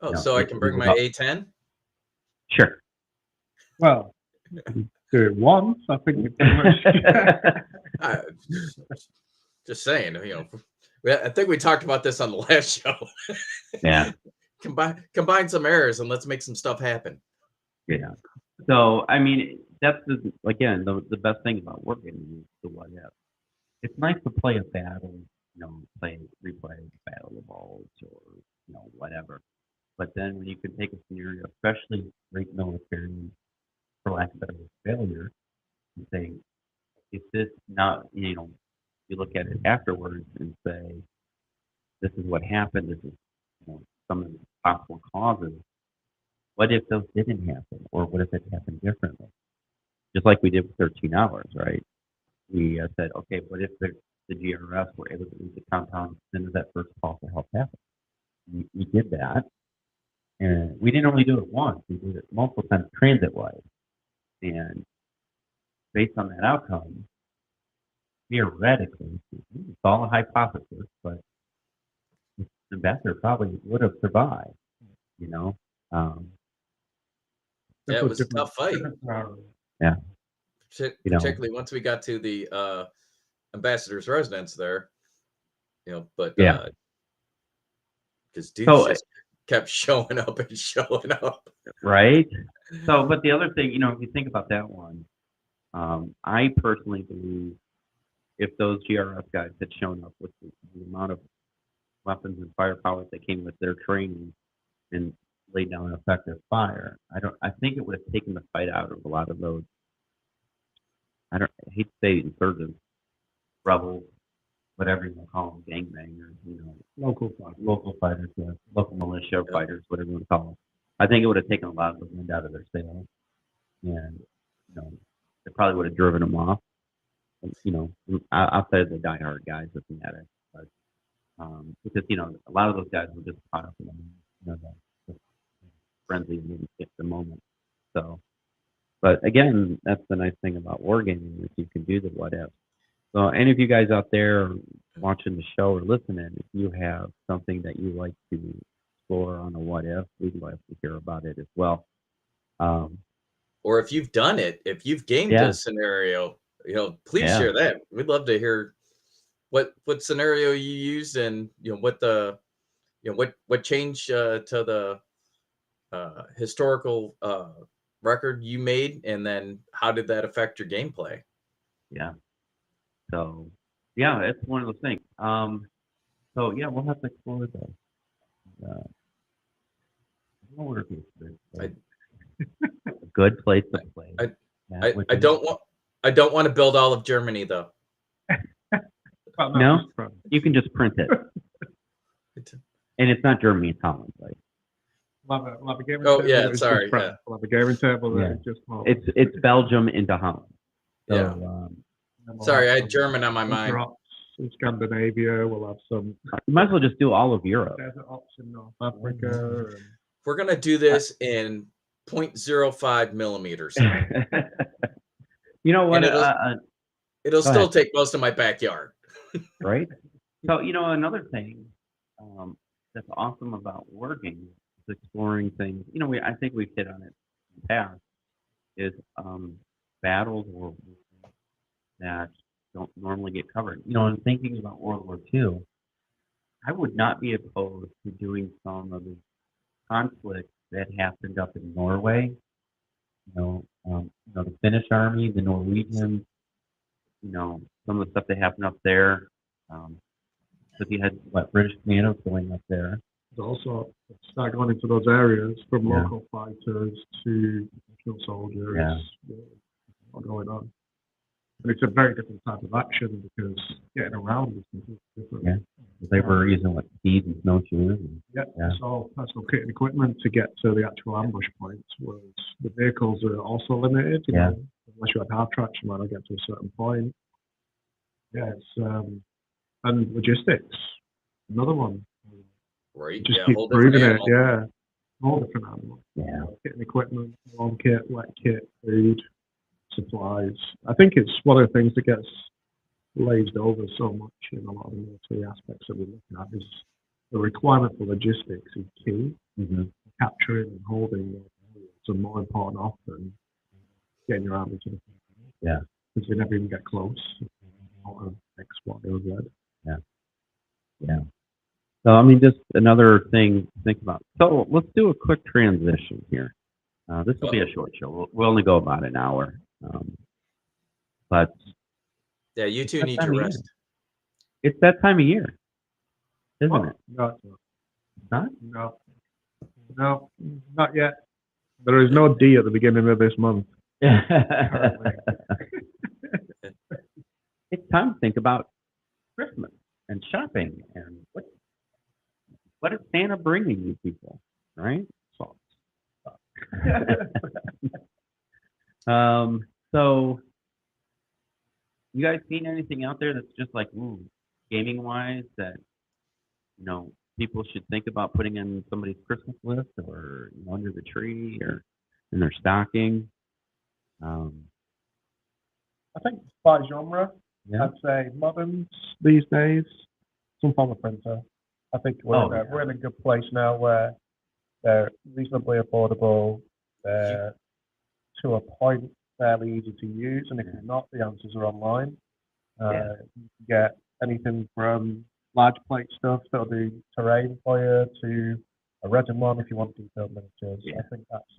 Oh, No, so I it can was bring my about- A10? Sure. Well, do it once. I think we pretty much. Just saying, I think we talked about this on the last show. Yeah. Combine some errors and let's make some stuff happen. Yeah. So I mean, that's again the best thing about working is the what if. It's nice to play a battle, replay Battle of Balls or whatever. But then when you can take a scenario, especially great military, for lack of a better word, failure, and say, if this not, you look at it afterwards and say, this is what happened. This is some of the possible causes. What if those didn't happen, or what if it happened differently? Just like we did with 13 hours, right? We said, okay, what if the GRS were able to reach the compound as soon as that first call for help happened? We did that, and we didn't only do it once; we did it multiple times transit-wise. And based on that outcome, theoretically, it's all a hypothesis, but the ambassador probably would have survived. Yeah, it was a tough fight. Yeah. Particularly once we got to the ambassador's residence there, but Yeah. because dudes just kept showing up and showing up. Right. So, but the other thing, if you think about that one, I personally believe if those GRF guys had shown up with the amount of weapons and firepower that came with their training and laid down effective fire, I think it would have taken the fight out of a lot of those. I hate to say insurgents, rebels, whatever you want to call them, gangbangers, Local fighters, yeah, local militia fighters, whatever you want to call them. I think it would have taken a lot of the wind out of their sails, and it probably would have driven them off. Outside of the diehard guys looking at it, but because a lot of those guys were just caught up in the frenzy and at the moment. So, but again, that's the nice thing about wargaming is you can do the what if. So, any of you guys out there watching the show or listening, if you have something that you like to explore on a what if, we'd love to hear about it as well. Or if you've done it, if you've gamed a scenario, please share that. We'd love to hear what scenario you used and what the what changed to the historical record you made, and then how did that affect your gameplay? Yeah. So yeah, it's one of those things. So yeah, we'll have to explore that. A good place to play. I don't want to build all of Germany though. No, you can just print it. And it's not Germany, it's Holland, right? We'll have a gaming Oh table yeah, that is sorry. just France. We'll have a gaming table that is just Holland. It's Belgium into Holland. So, yeah. Sorry, I had German on my mind. In Scandinavia, we'll have some. You might as well just do all of Europe. Desert ops in North Africa. We're gonna do this in 0.05 millimeters. You know what? It'll still take most of my backyard. Right. So another thing that's awesome about working is exploring things. I think we've hit on it in the past. Is battles or that don't normally get covered. And thinking about World War II, I would not be opposed to doing some of the conflicts that happened up in Norway. The Finnish army, the Norwegians. Some of the stuff that happened up there. So you had British commandos going up there. There's also start going into those areas from local fighters to professional soldiers. All going on. And it's a very different type of action because getting around is completely different. Yeah. They were using what, skis and snowshoes. Yeah, Yeah. so personal kit and equipment to get to the actual ambush points, whereas the vehicles are also limited. You know, unless you had hard tracks, you might not get to a certain point. Yeah, it's and logistics, another one. Right. Just Yeah. keep Whole different proving it. animal. Yeah, all different animals. Yeah. Kit and equipment, warm kit, wet kit, food, supplies. I think it's one of the things that gets glazed over so much in a lot of the military aspects that we look at is the requirement for logistics is key. Mm-hmm. Capturing and holding those areas are more important often getting your army to the front. Yeah. Because you never even get close. Out of X, Y, or Z. Yeah. Yeah. So, I mean, just another thing to think about. So, let's do a quick transition here. This will be a short show. We'll only go about an hour. But Yeah, you two that need time your of rest. it's that time of year, isn't Oh, it? no, Huh? no, not yet. There is no D at the beginning of this month. It's time to think about Christmas and shopping and what is Santa bringing you people, right? So, so you guys seen anything out there that's just like, ooh, gaming wise that people should think about putting in somebody's Christmas list or under the tree or in their stocking? I think by genre, Yeah. I'd say moderns these days, some form of printer. I think we're in a good place now where they're reasonably affordable. They're to a point fairly easy to use, and if you're not, the answers are online. You can get anything from large plate stuff that'll do terrain for you to a resin one if you want detailed miniatures. Yeah. I think that's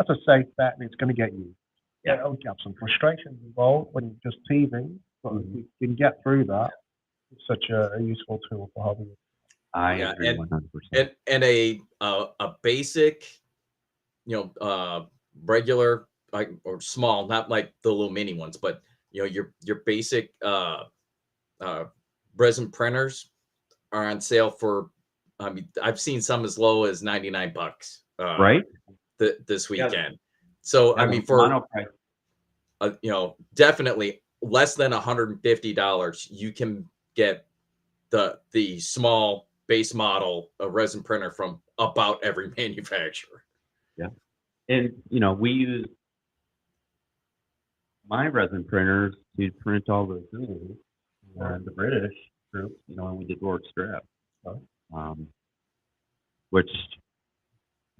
a safe bet, and it's going to get you. Yeah, it'll have some frustrations involved when you're just teething, but if you can get through that, it's such a useful tool for hobbyists. I agree 100%. And a basic, regular or small, not like the little mini ones, but your basic resin printers are on sale for. I mean, I've seen some as low as $99. Right? This weekend. So I mean, for definitely less than $150, you can get the small base model resin printer from about every manufacturer. Yeah. And, we use my resin printers to print all the Zulus and the British troops, when we did Lord Strap. Which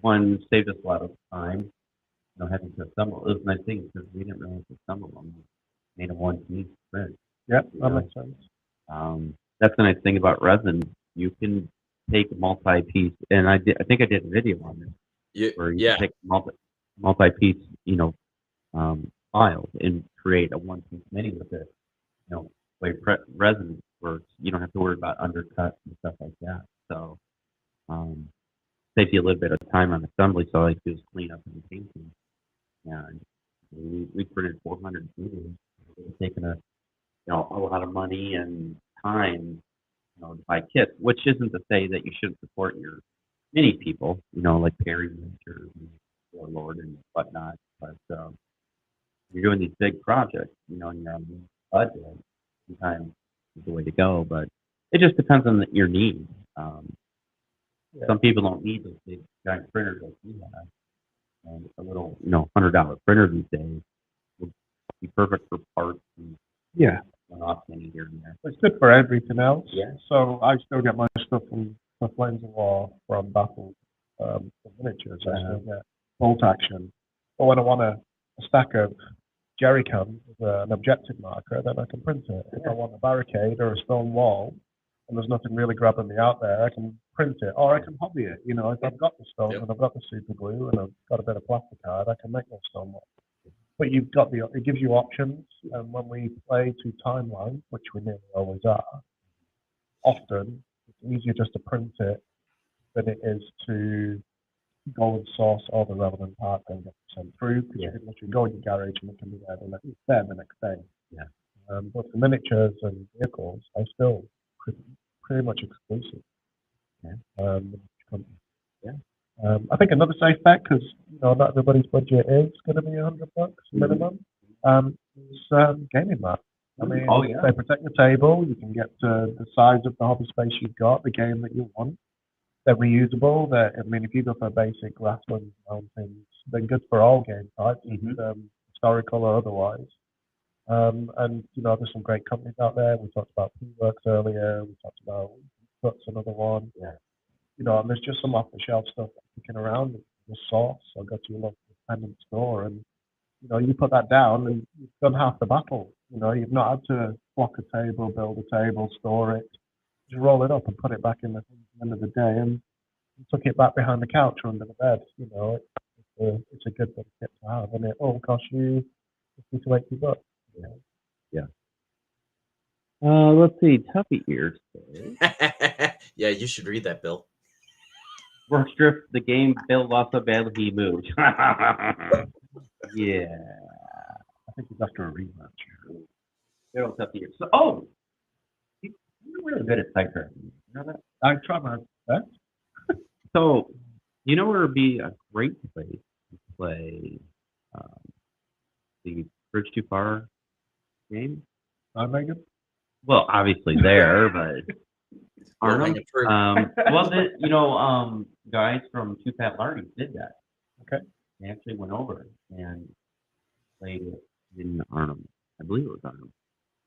one saved us a lot of time, having to assemble. It was a nice thing because we didn't really have to assemble them. We made a one-piece print. Yeah, that makes sense. That's the nice thing about resin. You can take a multi-piece, and I think I did a video on this, where you can take multi-piece, files and create a one-piece mini with it. Way resin works, you don't have to worry about undercuts and stuff like that. So, saves you a little bit of time on assembly. So all I do is clean up and painting. And we printed 400 videos. It's taken a lot of money and time, to buy kits. Which isn't to say that you shouldn't support your mini people, like Perry Winter or Lord and whatnot. But you're doing these big projects, and you're on a budget. Sometimes is the way to go, but it just depends on your needs. Some people don't need those big giant printers like we have. And a little, $100 printer these days would be perfect for parts and one-off mini here and there. It's good for everything else. Yeah. So I still get my stuff from the Flames of War, from Battle, for miniatures. I still get bolt action. But when I want a stack of jerry cans with an objective marker, then I can print it. If I want a barricade or a stone wall, and there's nothing really grabbing me out there, I can print it, or I can hobby it. If I've got the stone and I've got the super glue and I've got a bit of plastic card, I can make those stone walls. But it gives you options, and when we play to timeline, which we nearly always are, often it's easier just to print it than it is to go and source all the relevant parts and get them sent through. Because you can literally go in your garage and it can be there the next day. Yeah. But for miniatures and vehicles, they're still pretty much exclusive. Yeah. Yeah. I think another safe bet, because not everybody's budget is going to be $100 minimum, is gaming mat. I mean, they protect the table. You can get to the size of the hobby space you've got, the game that you want. They're reusable. I mean, if you go for basic grasslands mountains, they're good for all game types, historical or otherwise. And there's some great companies out there. We talked about P-Works earlier. We talked about Cuts, another one. Yeah. And there's just some off-the-shelf stuff kicking around. The source. I'll go to your local independent store, and you put that down, and you've done half the battle. You've not had to block a table, build a table, store it. Just roll it up and put it back in the end of the day, and tuck it back behind the couch or under the bed. It's a good thing to have, and it all costs you $50 to $80. Yeah. Let's see. Tuffy ears. Yeah, you should read that, Bill. Works drift the game. Bill lost so badly he moved. Yeah. I think he's after a rematch. Bill Tuffy ears. So, you're really good at SITREP. You know that? I try my best. So, where would be a great place to play the Bridge Too Far game? Megan? Well, obviously there, but Arnhem. Guys from Two Fat Lardy did that. Okay. They actually went over and played it in Arnhem. I believe it was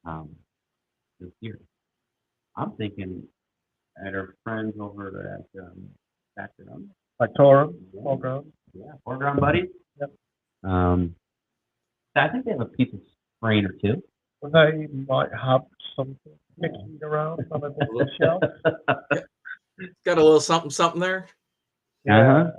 Arnhem. This year. I'm thinking at our friends over at Background. Like Torum, Foreground. Yeah, Foreground buddies. Yep. I think they have a piece of sprain or two. Well, they might have something kicking around on a shelf. Got a little something there. Yeah.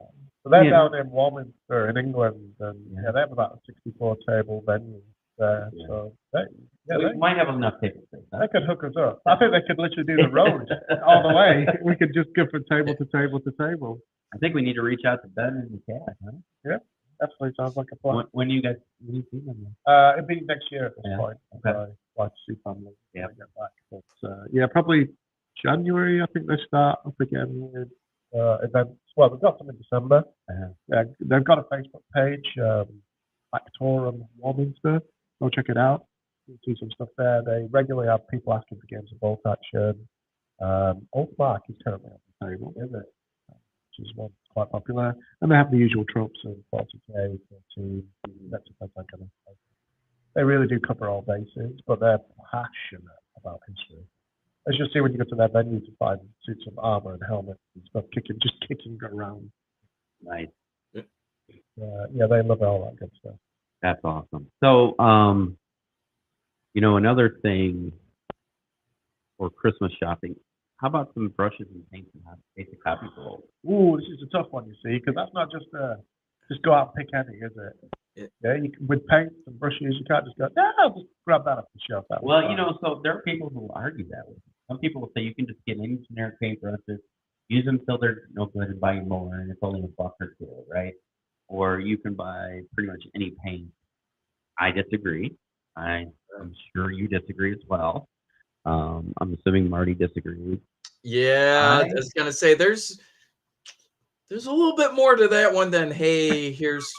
So they're down in Warminster in England, and they have about a 64 table venue there. Yeah. So they might have enough table space. They could hook us up. I think they could literally do the road all the way. We could just go from table to table to table. I think we need to reach out to Ben and the cat, huh? Yeah, definitely sounds like a plan. When do you guys see them? It'll be next year at this point. Okay. Like to see family. Yeah, get back. But probably January. I think they start up again with events. Well, they've got some in December. Yeah, they've got a Facebook page, Factorum Warminster. Go check it out. You'll see some stuff there. They regularly have people asking for games of bolt action. Old Mark is currently on the table, is it? Which is one quite popular. And they have the usual tropes of 40K, 13, that kind of stuff. They really do cover all bases, but they're passionate about history. As you'll see when you go to their venue to find suits of armor and helmets and stuff kicking around. Nice. Yeah, they love all that good stuff. That's awesome. So, another thing for Christmas shopping, how about some brushes and paints and basic copy rolls? Ooh, this is a tough one, you see, because that's not just go out and pick any, is it? Yeah, with paints and brushes, you can't just go, I'll just grab that off the shelf. Well, so there are people who will argue that with you. Some people will say you can just get any generic paint brushes, use them till they're no good and buy more, and it's only $1 or $2, right? Or you can buy pretty much any paint. I disagree. I'm sure you disagree as well. I'm assuming Marty disagrees. Yeah, I was gonna say there's a little bit more to that one than hey, here's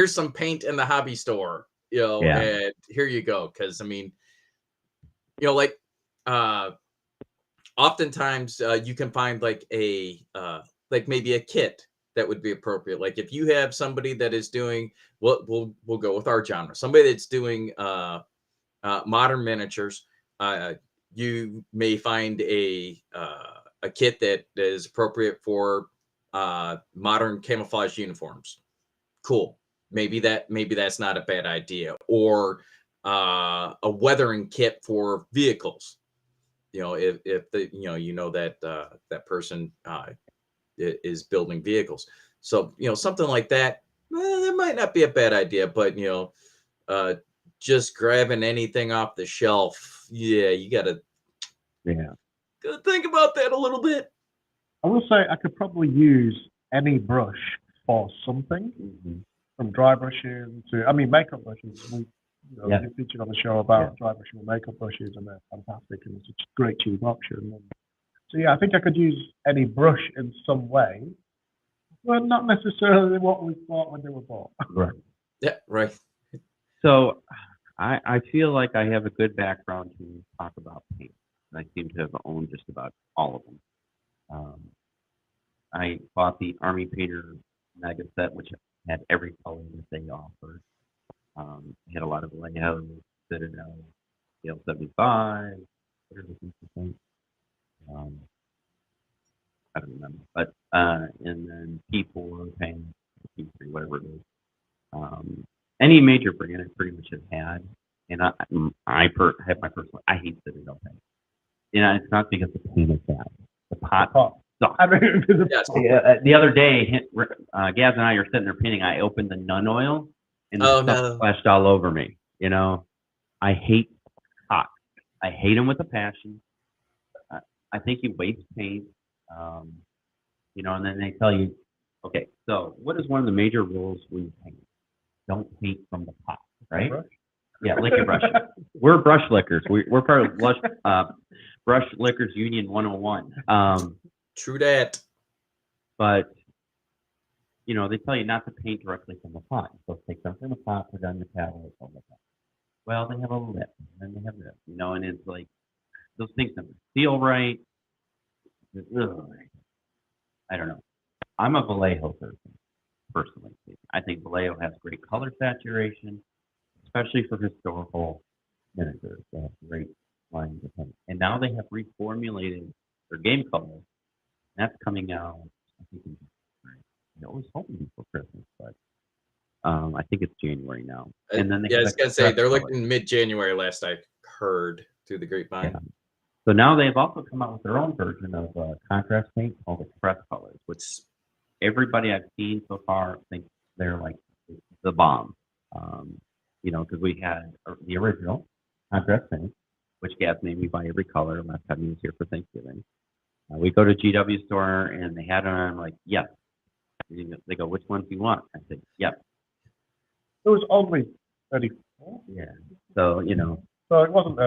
some paint in the hobby store, and here you go. Because I mean, like oftentimes you can find like maybe a kit that would be appropriate. Like if you have somebody that is doing, we'll go with our genre, somebody that's doing modern miniatures, you may find a kit that is appropriate for modern camouflage uniforms. Cool. Maybe that's not a bad idea. Or a weathering kit for vehicles. If that person is building vehicles. So, something like that, that might not be a bad idea, but, just grabbing anything off the shelf, you got to think about that a little bit. I will say I could probably use any brush for something, from dry brushing to, makeup brushes. Yeah. You featured on the show about dry brushable makeup brushes, and they're fantastic, and it's a great cheap option. And so yeah, I think I could use any brush in some way, but not necessarily what we thought when they were bought. Right. Yeah, right. So I feel like I have a good background to talk about paint. I seem to have owned just about all of them. I bought the Army Painter Mega Set, which had every color that they offered. It had a lot of Vallejo, Citadel, Scale 75, what are the things to think? I don't remember. But and then P4, paint, P3, whatever it is. Any major brand I pretty much have had, and I have my personal. I hate Citadel paint. It's not because the paint is bad. The pot. So, I mean, Yes. the other day, Gaz and I are sitting there painting. I opened the Nun oil, and the Oh, stuff no. splashed all over me. I hate pot. I hate them with a passion. I think you waste paint. And then they tell you, okay, so what is one of the major rules when you paint? Don't paint from the pot, right? Brush? Yeah, lick your brush. We're brush lickers. We're part of Brush Lickers Union 101. True that. But they tell you not to paint directly from the pot. So take them from the pot, put it on your palette, all that. Well, they have a lip, and then they have this, and it's like those things never feel right. Ugh. I don't know. I'm a Vallejo person, personally. I think Vallejo has great color saturation, especially for historical miniatures. They have great lines of paint. And now they have reformulated their game colors. That's coming out, I think, I always hoping before Christmas, but I think it's January now. And then I was gonna say they're looking mid-January. Last I heard through the grapevine. Yeah. So now they've also come out with their own version of contrast paint called Express Colors, which everybody I've seen so far thinks they're like the bomb. Because we had the original contrast paint, which Gaz made me buy every color last time he was here for Thanksgiving. We go to GW store and they had it on. I'm like, yes. They go, which ones do you want? I said, yep. It was only 34. Yeah. So So it wasn't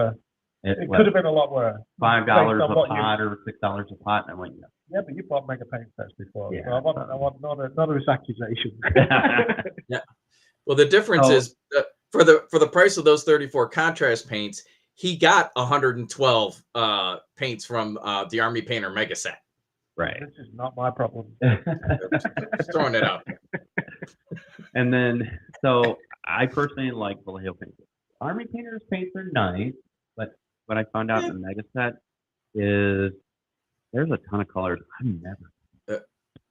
it could have been a lot worse. $5 a what pot or $6 a pot. And I went, yeah. Yeah, but you bought mega paint sets before. Yeah. So I want none of this accusation. Yeah. Well, the difference is that for the price of those 34 contrast paints, he got 112 paints from the Army Painter Mega Set. Right. This is not my problem. Just throwing it out. And then, so I personally like Vallejo paints. Army Painters paints are nice, but what I found out in the Mega Set is there's a ton of colors I've never.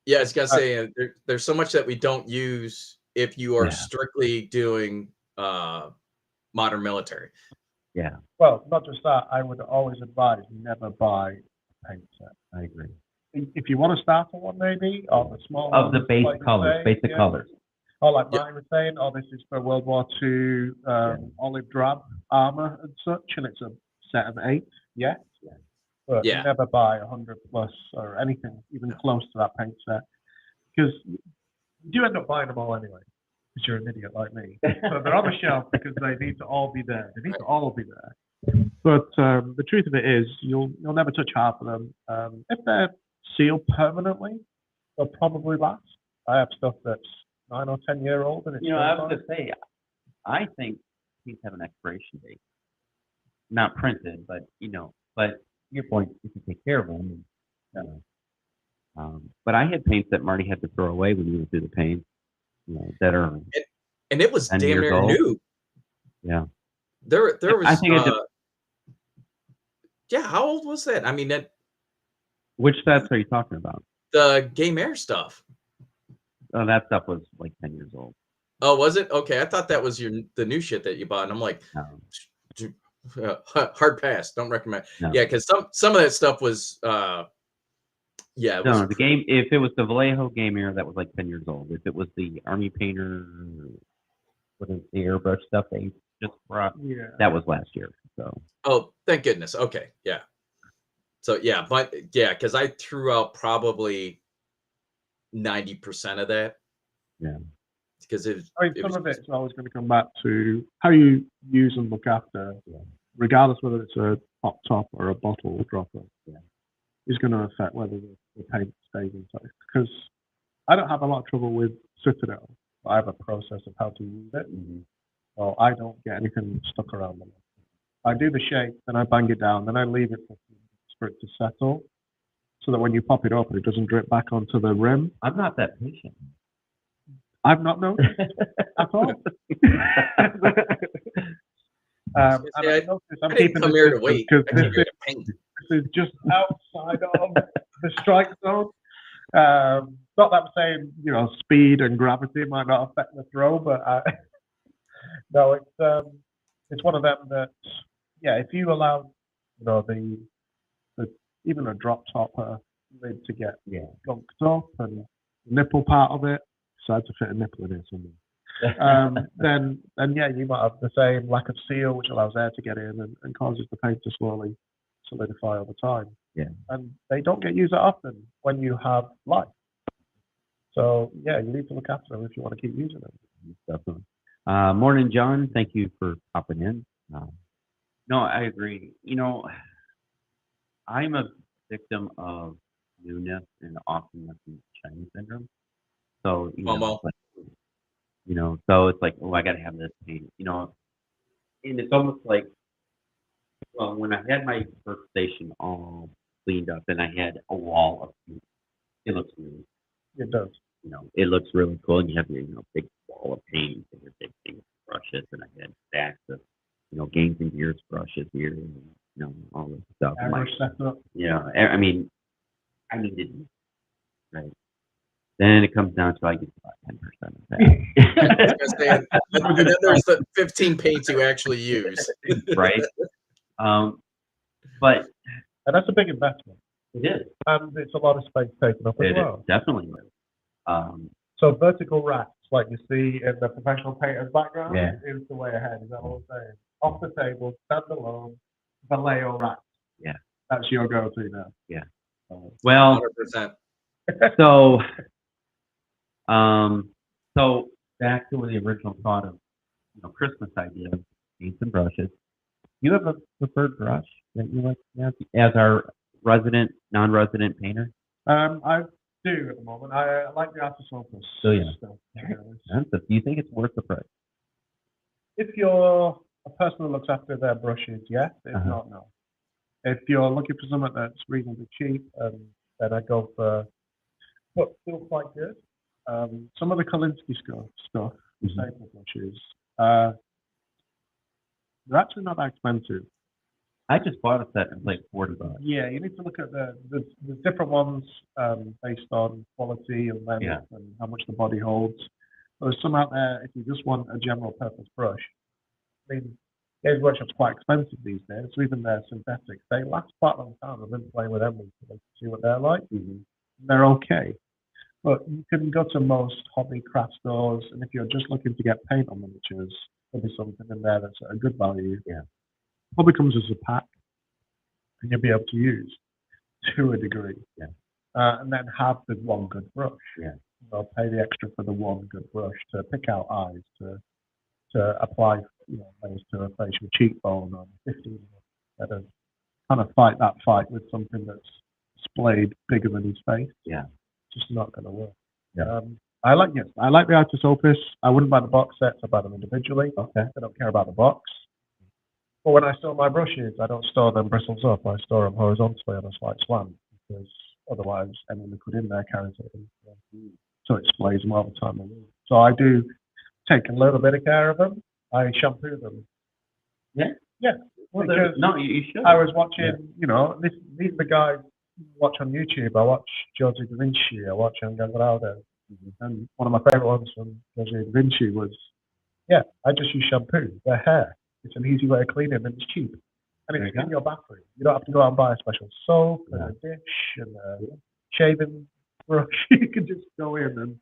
Yeah, I was gonna say there's so much that we don't use if you are strictly doing modern military. Yeah. Well, not just that. I would always advise never buy a paint set. I agree. If you want to start on one, maybe, or the small Of the ones, base like you colors, say, basic colors. Or like Marty was saying, this is for World War II olive drab armor and such, and it's a set of 8. Yeah. But never buy 100 plus or anything even close to that paint set, because you do end up buying them all anyway, because you're an idiot like me. So they're on the shelf because they need to all be there. They need to all be there. But the truth of it is, you'll never touch half of them. If they're sealed permanently, they'll probably last. I have stuff that's 9 or 10 year old, and it's I was gonna say, I think these have an expiration date, not printed, but but your point, if you take care of them, but I had paints that Marty had to throw away when he went through the paint, that are and it was damn near old. new. Yeah, there was. I think how old was that? I mean, which sets are you talking about? The Game Air stuff. Oh, that stuff was like 10 years old. Oh, was it? Okay, I thought that was the new shit that you bought, and I'm like, hard pass. Don't recommend. No. Yeah, because some of that stuff was, the game. If it was the Vallejo Game Air, that was like 10 years old. If it was the Army Painter, what is the airbrush stuff they just brought? Yeah, that was last year. So. Oh, thank goodness. Okay, yeah. So because I threw out probably 90% of that. Yeah. because I mean, some of it's always going to come back to how you use and look after, regardless whether it's a pop top or a bottle dropper, is going to affect whether the paint stays in place. Because I don't have a lot of trouble with Citadel. I have a process of how to use it, so I don't get anything stuck around them. I do the shape, then I bang it down, then I leave it for it to settle, so that when you pop it open, it doesn't drip back onto the rim. I'm not that patient. I've not noticed at all. And I noticed I'm I didn't keeping come this here to distance wait. because I came here to paint. this is just outside of the strike zone. Not that I'm saying, you know, speed and gravity might not affect the throw, but no, it's one of them that, yeah, if you allow, you know, the even a drop topper lid to get gunked up and the nipple part of it, decide to fit a nipple in it somewhere. then yeah, you might have the same lack of seal, which allows air to get in and causes the paint to slowly solidify over time. Yeah. And they don't get used that often when you have life. So yeah, you need to look after them if you want to keep using them. Definitely. Morning, John. Thank you for popping in. No, I agree. You know, I'm a victim of newness and awesomeness and shiny syndrome. So, so it's like, oh, I got to have this paint, you know, and it's almost like, well, when I had my workstation all cleaned up and I had a wall of paint, it looks really, It does. you know, it looks really cool. And you have your, you know, big wall of paint and your big thing of brushes, and I had stacks of, you know, Games and Gears brushes here, and, you know, all this stuff. Average setup. Yeah, I mean, I needed, right? Then it comes down to I get about 10% of that. And then there's the 15 paints you actually use. Right. But And that's a big investment. it is. And it's a lot of space taken up as It well. is, definitely. So vertical racks, like you see in the professional painter's background, Yeah. is the way ahead. Is that what I'm saying? Off the table, standalone, Vallejo rack. Yeah. That's your go-to now. Yeah. Well, 100%. so back to the original thought of, you know, Christmas idea of paints and brushes. You have a preferred brush that you like to have as our non-resident painter? I do at the moment. I like the Artisopus. So, yeah. Stuff, to be honest. And so, do you think it's worth the price? If you're a person who looks after their brushes, yes. If not, no. If you're looking for something that's reasonably cheap, then I go for what's still quite good. Some of the Kolinsky stuff, the staple brushes, they're actually not that expensive. I just bought a set and like $40. Yeah, you need to look at the different ones based on quality and length and how much the body holds. There's some out there, if you just want a general purpose brush. I mean, Games Workshop's quite expensive these days, so even their synthetics, they last quite a long time. I've been playing with them to see what they're like. They're okay. But you can go to most hobby craft stores, and if you're just looking to get paint on miniatures, there'll be something in there that's at a good value. Yeah. Probably comes as a pack, and you'll be able to use to a degree. Yeah. And then have the one good brush. Yeah. They'll pay the extra for the one good brush to pick out eyes, to apply, you know, layers to a facial cheekbone on 15 that are kind of fight that fight with something that's displayed bigger than his face. Yeah. Just not going to work. Yeah. I like the Artisopus. I wouldn't buy the box sets. I buy them individually. Okay. I don't care about the box. But when I store my brushes, I don't store them bristles up. I store them horizontally on a slight slant, because otherwise any liquid in there carries it. So it sprays them all the time. So I do take a little bit of care of them. I shampoo them. Yeah? Yeah. Well, no, you should. I was watching, you know, these are the guys watch on YouTube. I watch Giorgio Da Vinci. I watch Angelado. And one of my favorite ones from Giorgio Da Vinci was, I just use shampoo, their hair. It's an easy way of cleaning and it's cheap. And it's in your bathroom. You don't have to go out and buy a special soap and a dish and a shaving brush. You can just go in and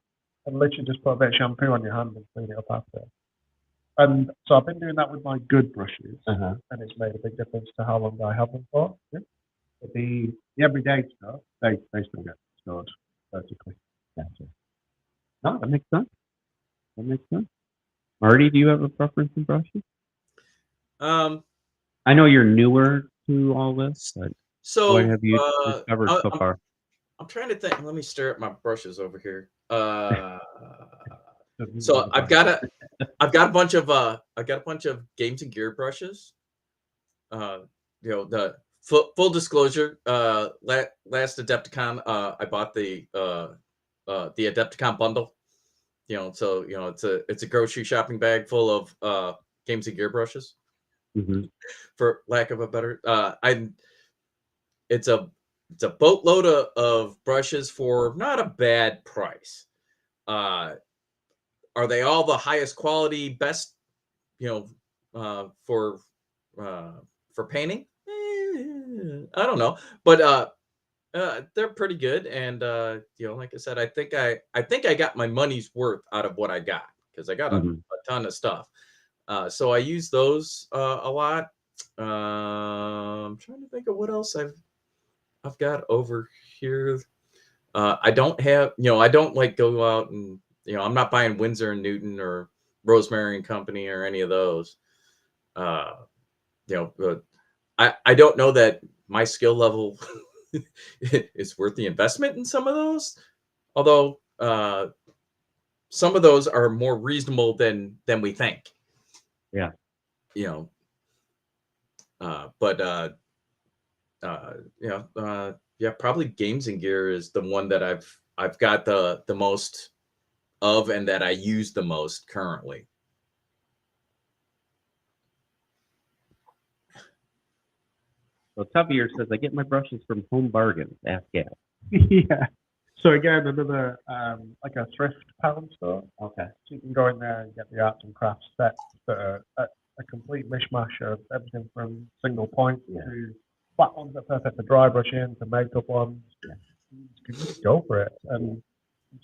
literally just put a bit of shampoo on your hand and clean it up after. And so I've been doing that with my good brushes, and it's made a big difference to how long I have them for. But the everyday stuff, they still get stored vertically. Gotcha. No, that makes sense. That makes sense. Marty, do you have a preference in brushes? Um, I know you're newer to all this, but so what have you discovered so far? I'm trying to think. Let me stare at my brushes over here. So I've got a bunch of games and gear brushes. The full disclosure, last Adepticon, I bought the Adepticon bundle. So it's a grocery shopping bag full of games and gear brushes, for lack of a better. It's a boatload of brushes for not a bad price. Are they all the highest quality, best, for painting? I don't know, but they're pretty good. And like I said, I think I got my money's worth out of what I got, because I got a ton of stuff. So I use those a lot. I'm trying to think of what else I've got over here. I don't have, I don't like go out and, I'm not buying Winsor and Newton or Rosemary and Company or any of those. But I don't know that my skill level is worth the investment in some of those. Although some of those are more reasonable than we think. Yeah. Probably games and gear is the one that I've got the most of, and that I use the most currently. So Tuvier says, I get my brushes from Home Bargains. Ask Gab. Yeah. So again, another like a thrift pound store. Okay. So you can go in there and get the arts and crafts sets that are a complete mishmash of everything from single points to flat ones that are perfect for dry brushing to makeup ones. Yeah. You can just go for it and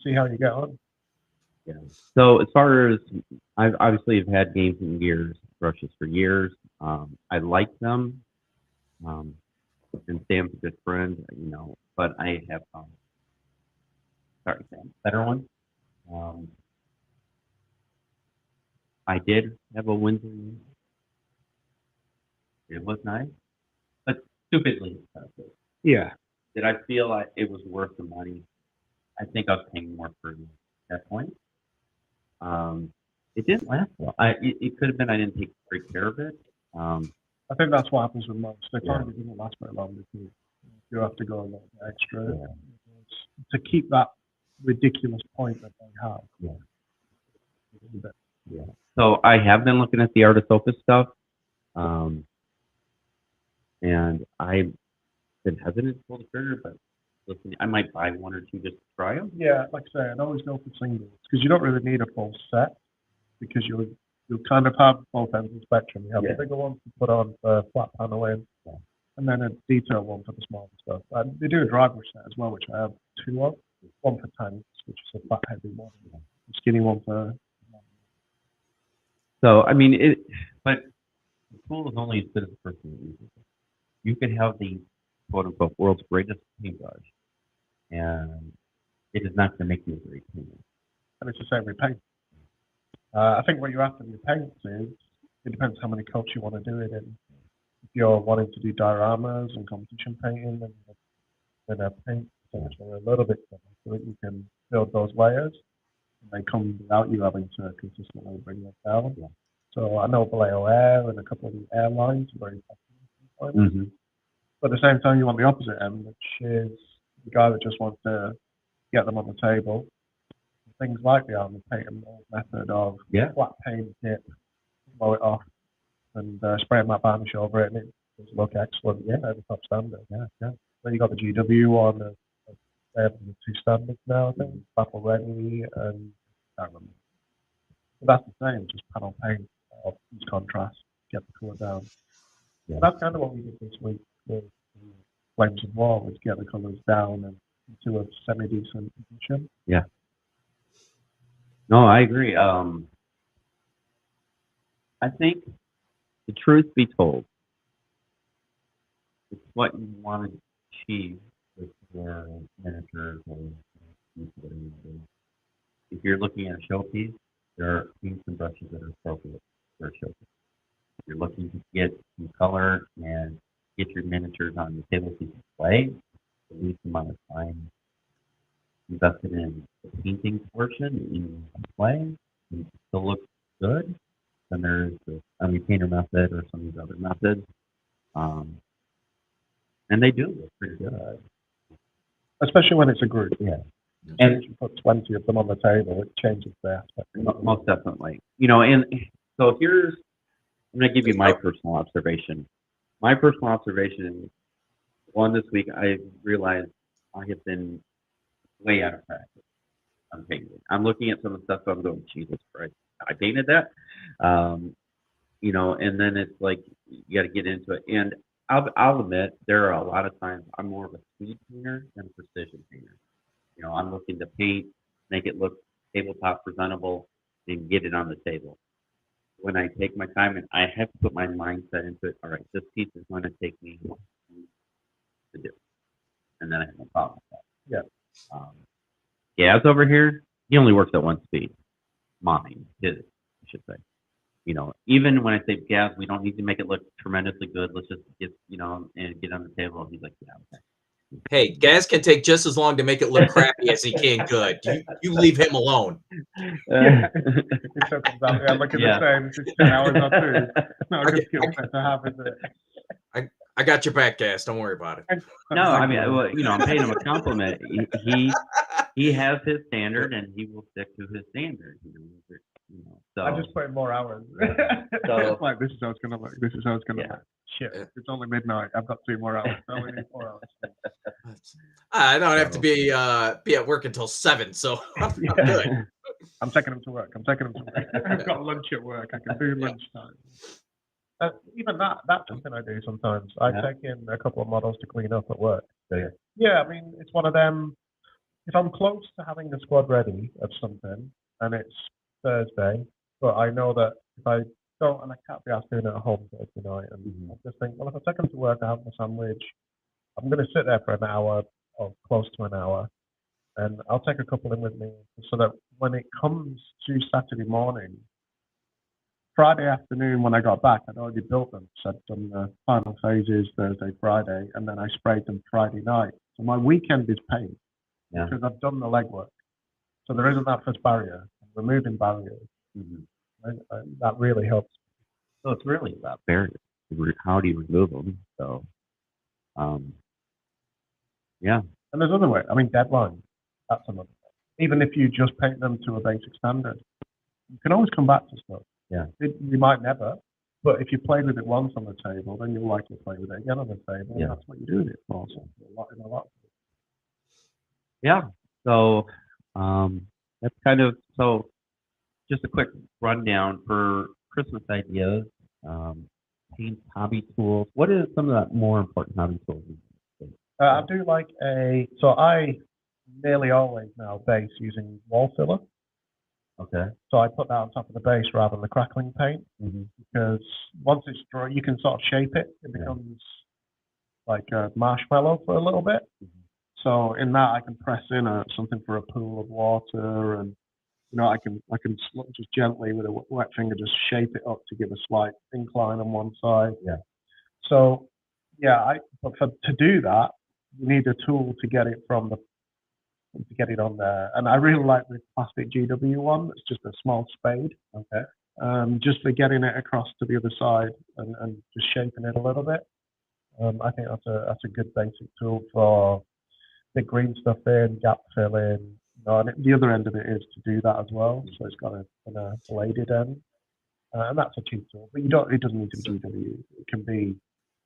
see how you get on. Yeah. So as far as I've obviously have had games and gears brushes for years. I like them. And Sam's a good friend, but I have sorry, Sam, better one. I did have a Windsor. It was nice, but stupidly expensive. Yeah. Did I feel like it was worth the money? I think I was paying more for that point. It didn't last well. It could have been I didn't take great care of it. I think that's what happens with most. They find it doesn't last very long because you have to go a little bit extra to keep that ridiculous point that they have. Yeah. So I have been looking at the Art of Focus stuff, and I've been hesitant to pull the trigger, but listen, I might buy one or two just to try them. Yeah, like I say, I'd always go for singles because you don't really need a full set because you'll kind of have both ends of the spectrum. You have the bigger ones to put on for flat paneling, and then a detail one for the smaller stuff. They do a dry brush set as well, which I have two of. One for tanks, which is a flat heavy one, a skinny one for. So but the tool is only as good as the person that uses it. You could have the quote unquote world's greatest paintbrush, and it is not going to make you a great painter. And it's the same with paint. I think what you have to do with paints is it depends how many coats you want to do it in. If you're wanting to do dioramas and competition painting, then a paint are a little bit different, so that you can build those layers and they come without you having to consistently bring them down. Yeah. So I know Vallejo Air and a couple of the airlines are very popular. But at the same time, you want the opposite end, which is the guy that just wants to get them on the table. Things like the armor paint and mold method of flat paint dip, blow it off, and spray a matte varnish over it, and it does look excellent. Yeah, the top standard. Yeah. Then you got the GW on they have the two standards now, I think, Battle Ready and I can't remember. But that's the same, just panel paint, use contrast, get the colour down. Yeah. That's kind of what we did this week with Flames of War, was get the colours down and into a semi-decent position. Yeah. No, I agree. I think the truth be told, it's what you want to achieve with your miniatures or if you're looking at a showpiece, there are paints and brushes that are appropriate for children. If you're looking to get some color and get your miniatures on the table so you can play, the least amount of time invested in the painting portion in play and it still looks good, then there's the painter method or some of these other methods. And they do look pretty good. Especially when it's a group. Yeah. And if you put 20 of them on the table, it changes the aspect. Most definitely. And so I'm going to give you my personal observation. My personal observation, this week, I realized I have been way out of practice on painting. I'm looking at some of the stuff, I'm going, Jesus Christ, I painted that. And then it's like, you got to get into it. And I'll admit, there are a lot of times I'm more of a speed painter than a precision painter. I'm looking to paint, make it look tabletop presentable, and get it on the table. When I take my time and I have to put my mindset into it, all right, this piece is going to take me to do. And then I have no problem with that. Yeah. Gaz over here, he only works at one speed. Mine, his, I should say. Even when I say Gaz, we don't need to make it look tremendously good. Let's just get, and get on the table. He's like, yeah, okay. Hey, Gaz can take just as long to make it look crappy as he can good. You leave him alone. Yeah. Except exactly, I'm looking the same. It's 10 hours or 2. It's not a good skill set to have, is it? I got your back, Gaz. Don't worry about it. No, I'm paying him a compliment. He has his standard, and he will stick to his standard. So I just put in more hours. So it's like, this is how it's gonna look. This is how it's gonna look. Shit, it's only midnight. I've got 2 more hours. I only need 4 hours. I don't have to be at work until 7, so I'm good. I'm taking him to work. I've got lunch at work. I can do lunchtime. Even that's something I do sometimes. I take in a couple of models to clean up at work. Yeah, I mean, it's one of them. If I'm close to having the squad ready of something, and it's Thursday, but I know that if I don't, and I can't be asked doing it at home Thursday night, and I just think, well, if I take them to work, I have my sandwich, I'm going to sit there for an hour or close to an hour, and I'll take a couple in with me so that when it comes to Saturday morning, Friday afternoon when I got back, I'd already built them. So I'd done the final phases Thursday, Friday, and then I sprayed them Friday night. So my weekend is paid because I've done the legwork. So there isn't that first barrier. I'm removing barriers. And that really helps. So it's really about barriers. How do you remove them? So, yeah. And there's other ways. I mean, deadlines. That's another thing. Even if you just paint them to a basic standard, you can always come back to stuff. Yeah. You might never, but if you play with it once on the table, then you'll likely play with it again on the table. Yeah. And that's what you're doing it for. So in a lot. Yeah. So that's kind of just a quick rundown for Christmas ideas. Paint hobby tools. What are some of the more important hobby tools? I do like so I nearly always now base using wall filler. Okay. So I put that on top of the base rather than the crackling paint because once it's dry, you can sort of shape it. It becomes like a marshmallow for a little bit. So in that, I can press in something for a pool of water, and I can just gently with a wet finger just shape it up to give a slight incline on one side. Yeah. So but to do that, you need a tool to get it on there. And I really like the plastic GW one. It's just a small spade. Okay. Just for getting it across to the other side and just shaping it a little bit. I think that's a good basic tool for the green stuff in, gap filling. And the other end of it is to do that as well. So it's got a bladed end. And that's a cheap tool. But it doesn't need to be GW. It can be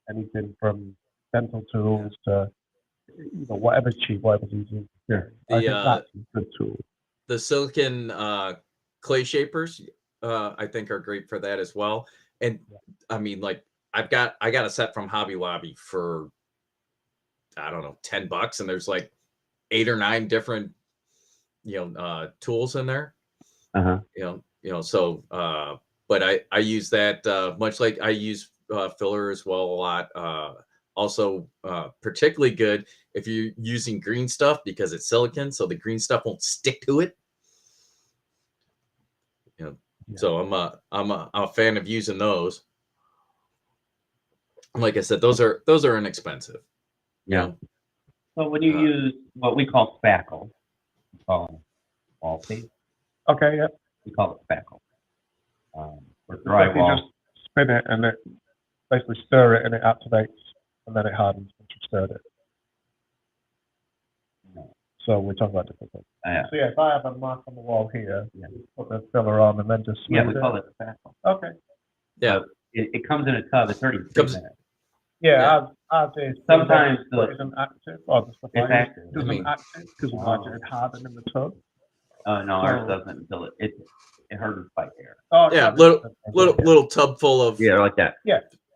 anything from dental tools to whatever's cheap, whatever's easy. Yeah, I think that's a good tool. The silicon clay shapers, I think, are great for that as well. And I mean, like I got a set from Hobby Lobby for I don't know $10, and there's like 8 or 9 different tools in there. So but I use that much like I use filler as well a lot. Also particularly good if you're using green stuff because it's silicon, so the green stuff won't stick to it. So I'm a fan of using those. Like I said, those are inexpensive. You Yeah. know? So when you use what we call spackle, we call them wall paste. Okay, yeah. We call it spackle. For If you drywall. just spin it and it basically stir it and it activates and then it hardens once you've stirred it. No. So we're talking about different things. Yeah. So yeah, if I have a mark on the wall here, Yeah. put the filler on and then just Yeah, smooth we call it spackle. Okay. Yeah. But it comes in a tub. It's already Comes- pre-made. Yeah, as is. Sometimes but it isn't active. Or the stuff It's I use active. isn't I mean- active because it's hardened in the tub. No, ours So- doesn't until it hardens by air. Oh, Yeah, okay. little tub full of Yeah, like that.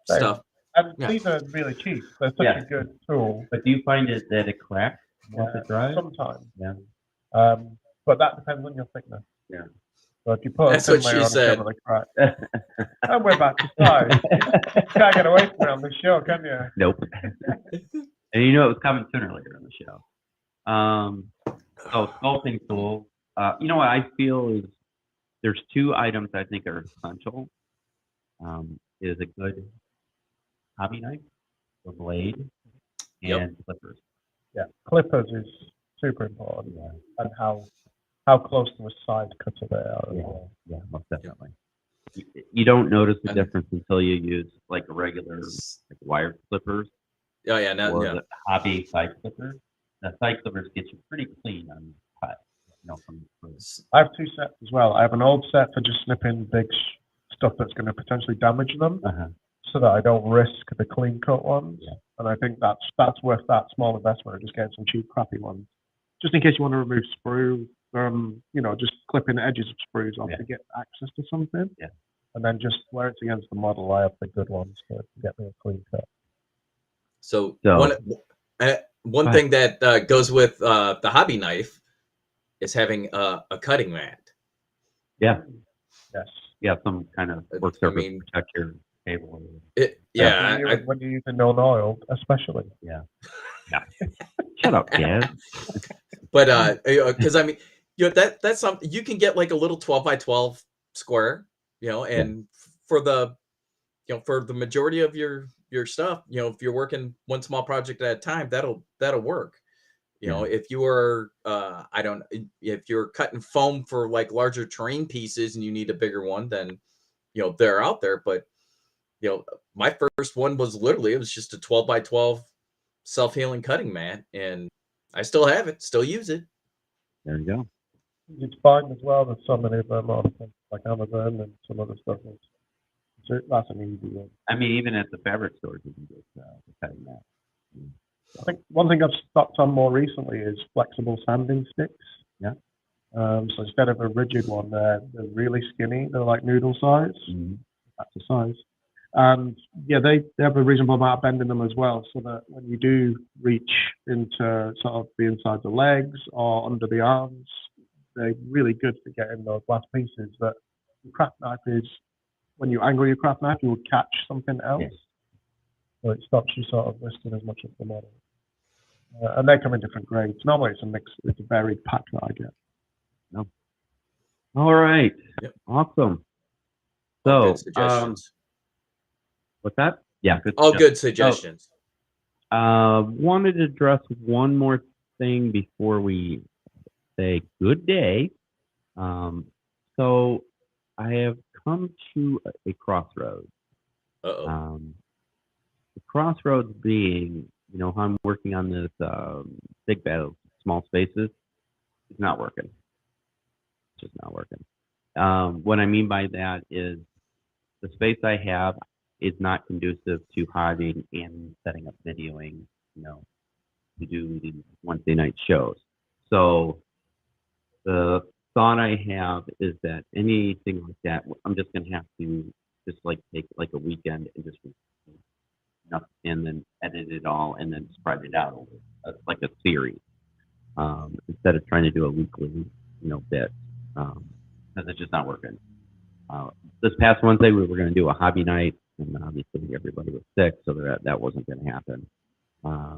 stuff. And Yeah. these are really cheap. They're such Yeah. a good tool. But do you find that it cracks once it dries? Sometimes. Yeah. But that depends on your thickness. Yeah. So if you put That's a thin what she layer on, said. it's generally crack. And we're back to size. You can't get away from it on the show, can you? Nope. And you know it was coming sooner or later in the show. So sculpting tools. You know what I feel is there's two items I think are essential. Is a good hobby knife, a blade, and clippers. Yeah. Clippers is super important. Yeah. And how close to a side cutter they are. as well. Yeah, most definitely. You don't notice the And- difference until you use like a regular like wired clippers Oh yeah, no, or yeah. the hobby side clippers. The side clippers get you pretty clean on cut. You know, from I have two sets as well. I have an old set for just snipping big stuff that's going to potentially damage them, so that I don't risk the clean cut ones. Yeah. And I think that's worth that small investment of just getting some cheap, crappy ones, just in case you want to remove sprue. Just clipping the edges of sprues off Yeah. to get access to something. Yeah. And then just where it's against the model, I have the good ones to get me a clean cut. So, So- one Go thing that goes with the hobby knife is having a cutting mat. Yeah. Yes. Yeah, some kind of work I surface mean- to protect your table. When you're using non-oiled, especially. Yeah. Shut up, Dad. But because I mean, that's something you can get like a little 12 by 12 square, and for the majority of your stuff, if you're working one small project at a time, that'll work. If you are if you're cutting foam for like larger terrain pieces and you need a bigger one, then they're out there. But my first one was literally, it was just a 12 by 12 self-healing cutting mat, and I still have it, still use it. There you go. It's fine as well. There's so many of them on like Amazon and some other stuff. That's an easy one. I mean, even at the fabric stores, you can get the cutting mat. I think one thing I've stopped on more recently is flexible sanding sticks. Yeah. So instead of a rigid one, they're really skinny. They're like noodle size. That's the size. And yeah, they have a reasonable amount of bend in them as well, so that when you do reach into sort of the inside of the legs or under the arms, they're really good for getting those last pieces. That the craft knife is, when you angle your craft knife, you will catch something else. Yes. So it stops you sort of risking as much of the model. And they come in different grades. Normally it's a mix, it's a varied pack that I get. All right. Yep. Awesome. All So, good suggestions. what's that? Yeah, good. All stuff. good suggestions. Wanted to address one more thing before we say good day. So I have come to a crossroads. Uh-oh. The crossroads being, how I'm working on this big battle, small spaces. It's not working. It's just not working. What I mean by that is the space I have is not conducive to hiding and setting up videoing, to do these Wednesday night shows. So the thought I have is that anything like that, I'm just going to have to just like take like a weekend and just and then edit it all and then spread it out over like a series, instead of trying to do a weekly, bit, because it's just not working. This past Wednesday we were going to do a hobby night, and obviously everybody was sick, so that wasn't going to happen.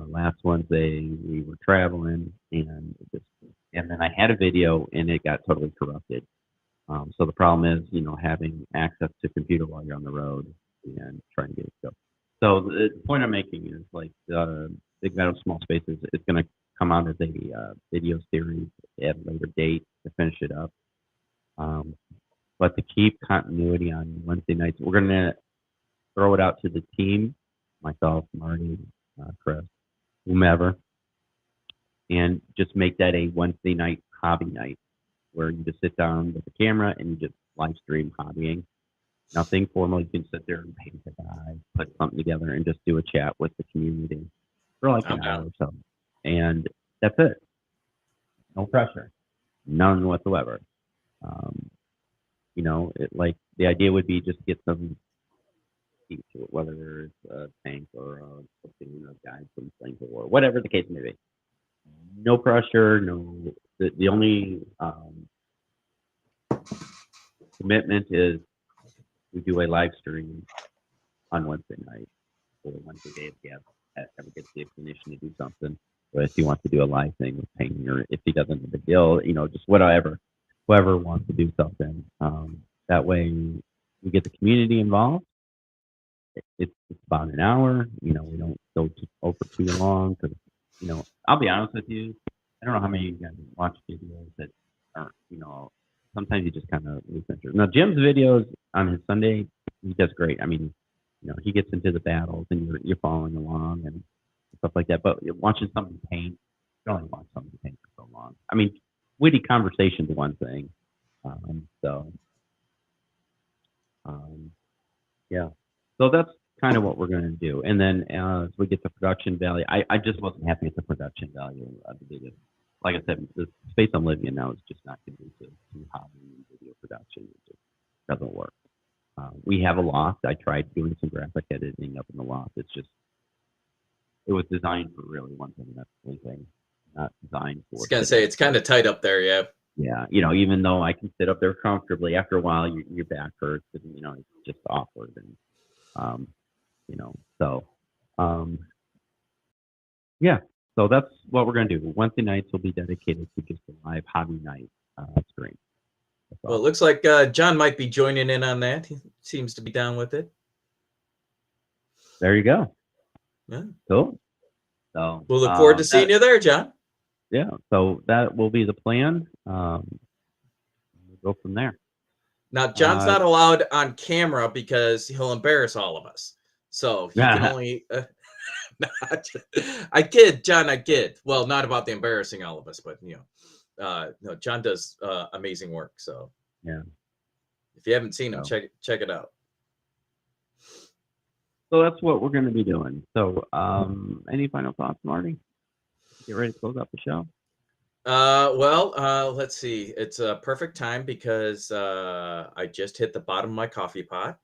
Last Wednesday we were traveling, and then I had a video and it got totally corrupted. So the problem is, having access to computer while you're on the road and trying to get it to go. So the point I'm making is like Big Meadow Small Spaces is going to come out as a video series at a later date to finish it up. But to keep continuity on Wednesday nights, we're going to throw it out to the team, myself, Marty, Chris, whomever, and just make that a Wednesday night hobby night where you just sit down with the camera and you just live stream hobbying. Nothing formal. You can sit there and paint a guy, put something together, and just do a chat with the community for like an hour or so. And that's it. No pressure. None whatsoever. Like the idea would be just get some heat to it, whether it's a tank or something, a guy from playing for war, whatever the case may be. No pressure. No. The only commitment is we do a live stream on Wednesday night or Wednesday day if Gab ever gets the inclination to do something. But if he wants to do a live thing with painting, or if he doesn't have a deal, just whatever, whoever wants to do something. That way we get the community involved. It's about an hour. We don't go over too long because, I'll be honest with you. I don't know how many of you guys watch videos that aren't, sometimes you just kind of lose interest. Now, Jim's videos on his Sunday, he does great. I mean, he gets into the battles and you're following along and stuff like that. But watching somebody paint, you only watch somebody paint for so long. I mean, witty conversation is one thing. Yeah. So that's kind of what we're going to do. And then as we get the production value, I just wasn't happy with the production value of the video. Like I said, the space I'm living in now is just not conducive to hobby and video production. It just doesn't work. We have a loft. I tried doing some graphic editing up in the loft. It was designed for really one thing. That's the only thing. Not designed for. I was gonna say it's kind of tight up there, yeah. Yeah, even though I can sit up there comfortably, after a while your back hurts, and it's just awkward, and yeah. So that's what we're gonna do. Wednesday nights will be dedicated to just a live hobby night stream. Well, it looks like John might be joining in on that. He seems to be down with it. There you go. Yeah. Cool. So we'll look forward to seeing you there, John. Yeah. So that will be the plan. We'll go from there. Now, John's not allowed on camera because he'll embarrass all of us. So he can only. I kid, John. I kid. Well, not about the embarrassing all of us, but no, John does amazing work. So yeah, if you haven't seen him, check it out. So that's what we're going to be doing. So, any final thoughts, Marty? Get ready to close out the show. Well, let's see. It's a perfect time because I just hit the bottom of my coffee pot,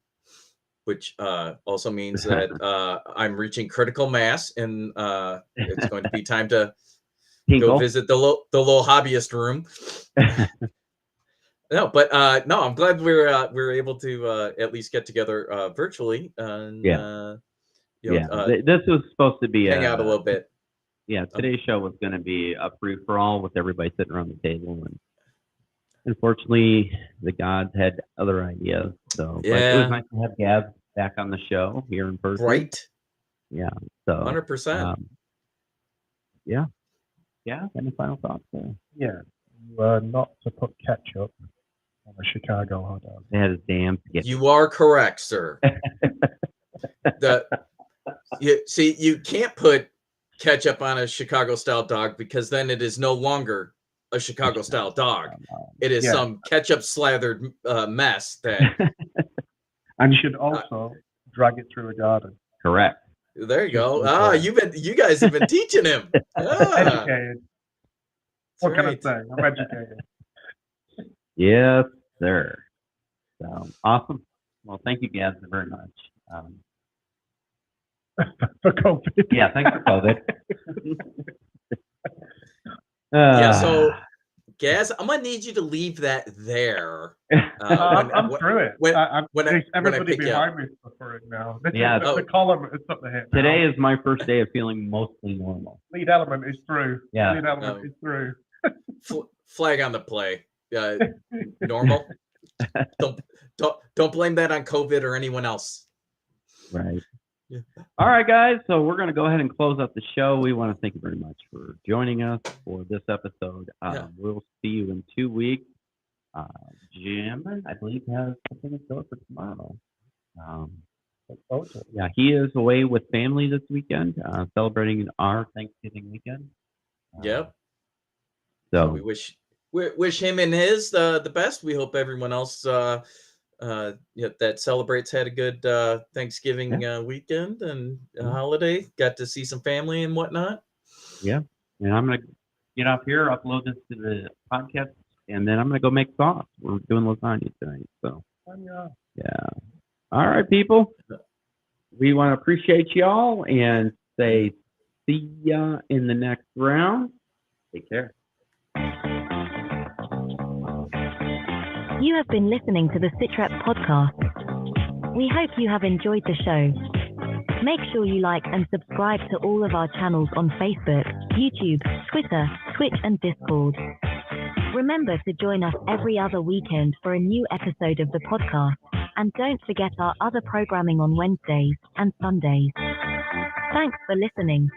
which also means that I'm reaching critical mass, and it's going to be time to go visit the little hobbyist room. No, but no, I'm glad we're able to at least get together virtually. And, this was supposed to be hang out a little bit. Yeah, today's show was going to be a free for all with everybody sitting around the table, and unfortunately, the gods had other ideas. So, but it was nice to have Gab back on the show here in person. Right. Yeah. So 100%. Yeah. Any final thoughts there? Yeah. Not to put ketchup on a Chicago hot dog. That is damn. You are correct, sir. You can't put ketchup on a Chicago style dog because then it is no longer a Chicago style dog. It is some ketchup slathered mess that. And you should also drag it through a garden. Correct. There you go. You guys have been teaching him. Educated. What can I say? I'm educated. Yes, sir. So awesome. Well, thank you guys very much. For COVID. Yeah, thanks for COVID. So Gaz, I'm gonna need you to leave that there. I'm through it. Everybody behind me for it now. The column is something here. Today is my first day of feeling mostly normal. Lead element is through. Yeah. Lead element is through. Flag on the play. Normal. Don't blame that on COVID or anyone else. Right. Yeah. All right, guys. So we're going to go ahead and close out the show. We want to thank you very much for joining us for this episode. Yeah. We'll see you in 2 weeks. Jim, I believe, has something in store for tomorrow. Yeah, he is away with family this weekend, celebrating our Thanksgiving weekend. Yep. So we wish him and his the best. We hope everyone else that celebrates had a good Thanksgiving weekend and holiday. Got to see some family and whatnot. Yeah, and I'm gonna get off here, upload this to the podcast, and then I'm gonna go make sauce. We're doing lasagna tonight, so yeah. All right, people. We want to appreciate y'all and say see ya in the next round. Take care. You have been listening to the SITREP podcast. We hope you have enjoyed the show. Make sure you like and subscribe to all of our channels on Facebook, YouTube, Twitter, Twitch, and Discord. Remember to join us every other weekend for a new episode of the podcast, and don't forget our other programming on Wednesdays and Sundays. Thanks for listening.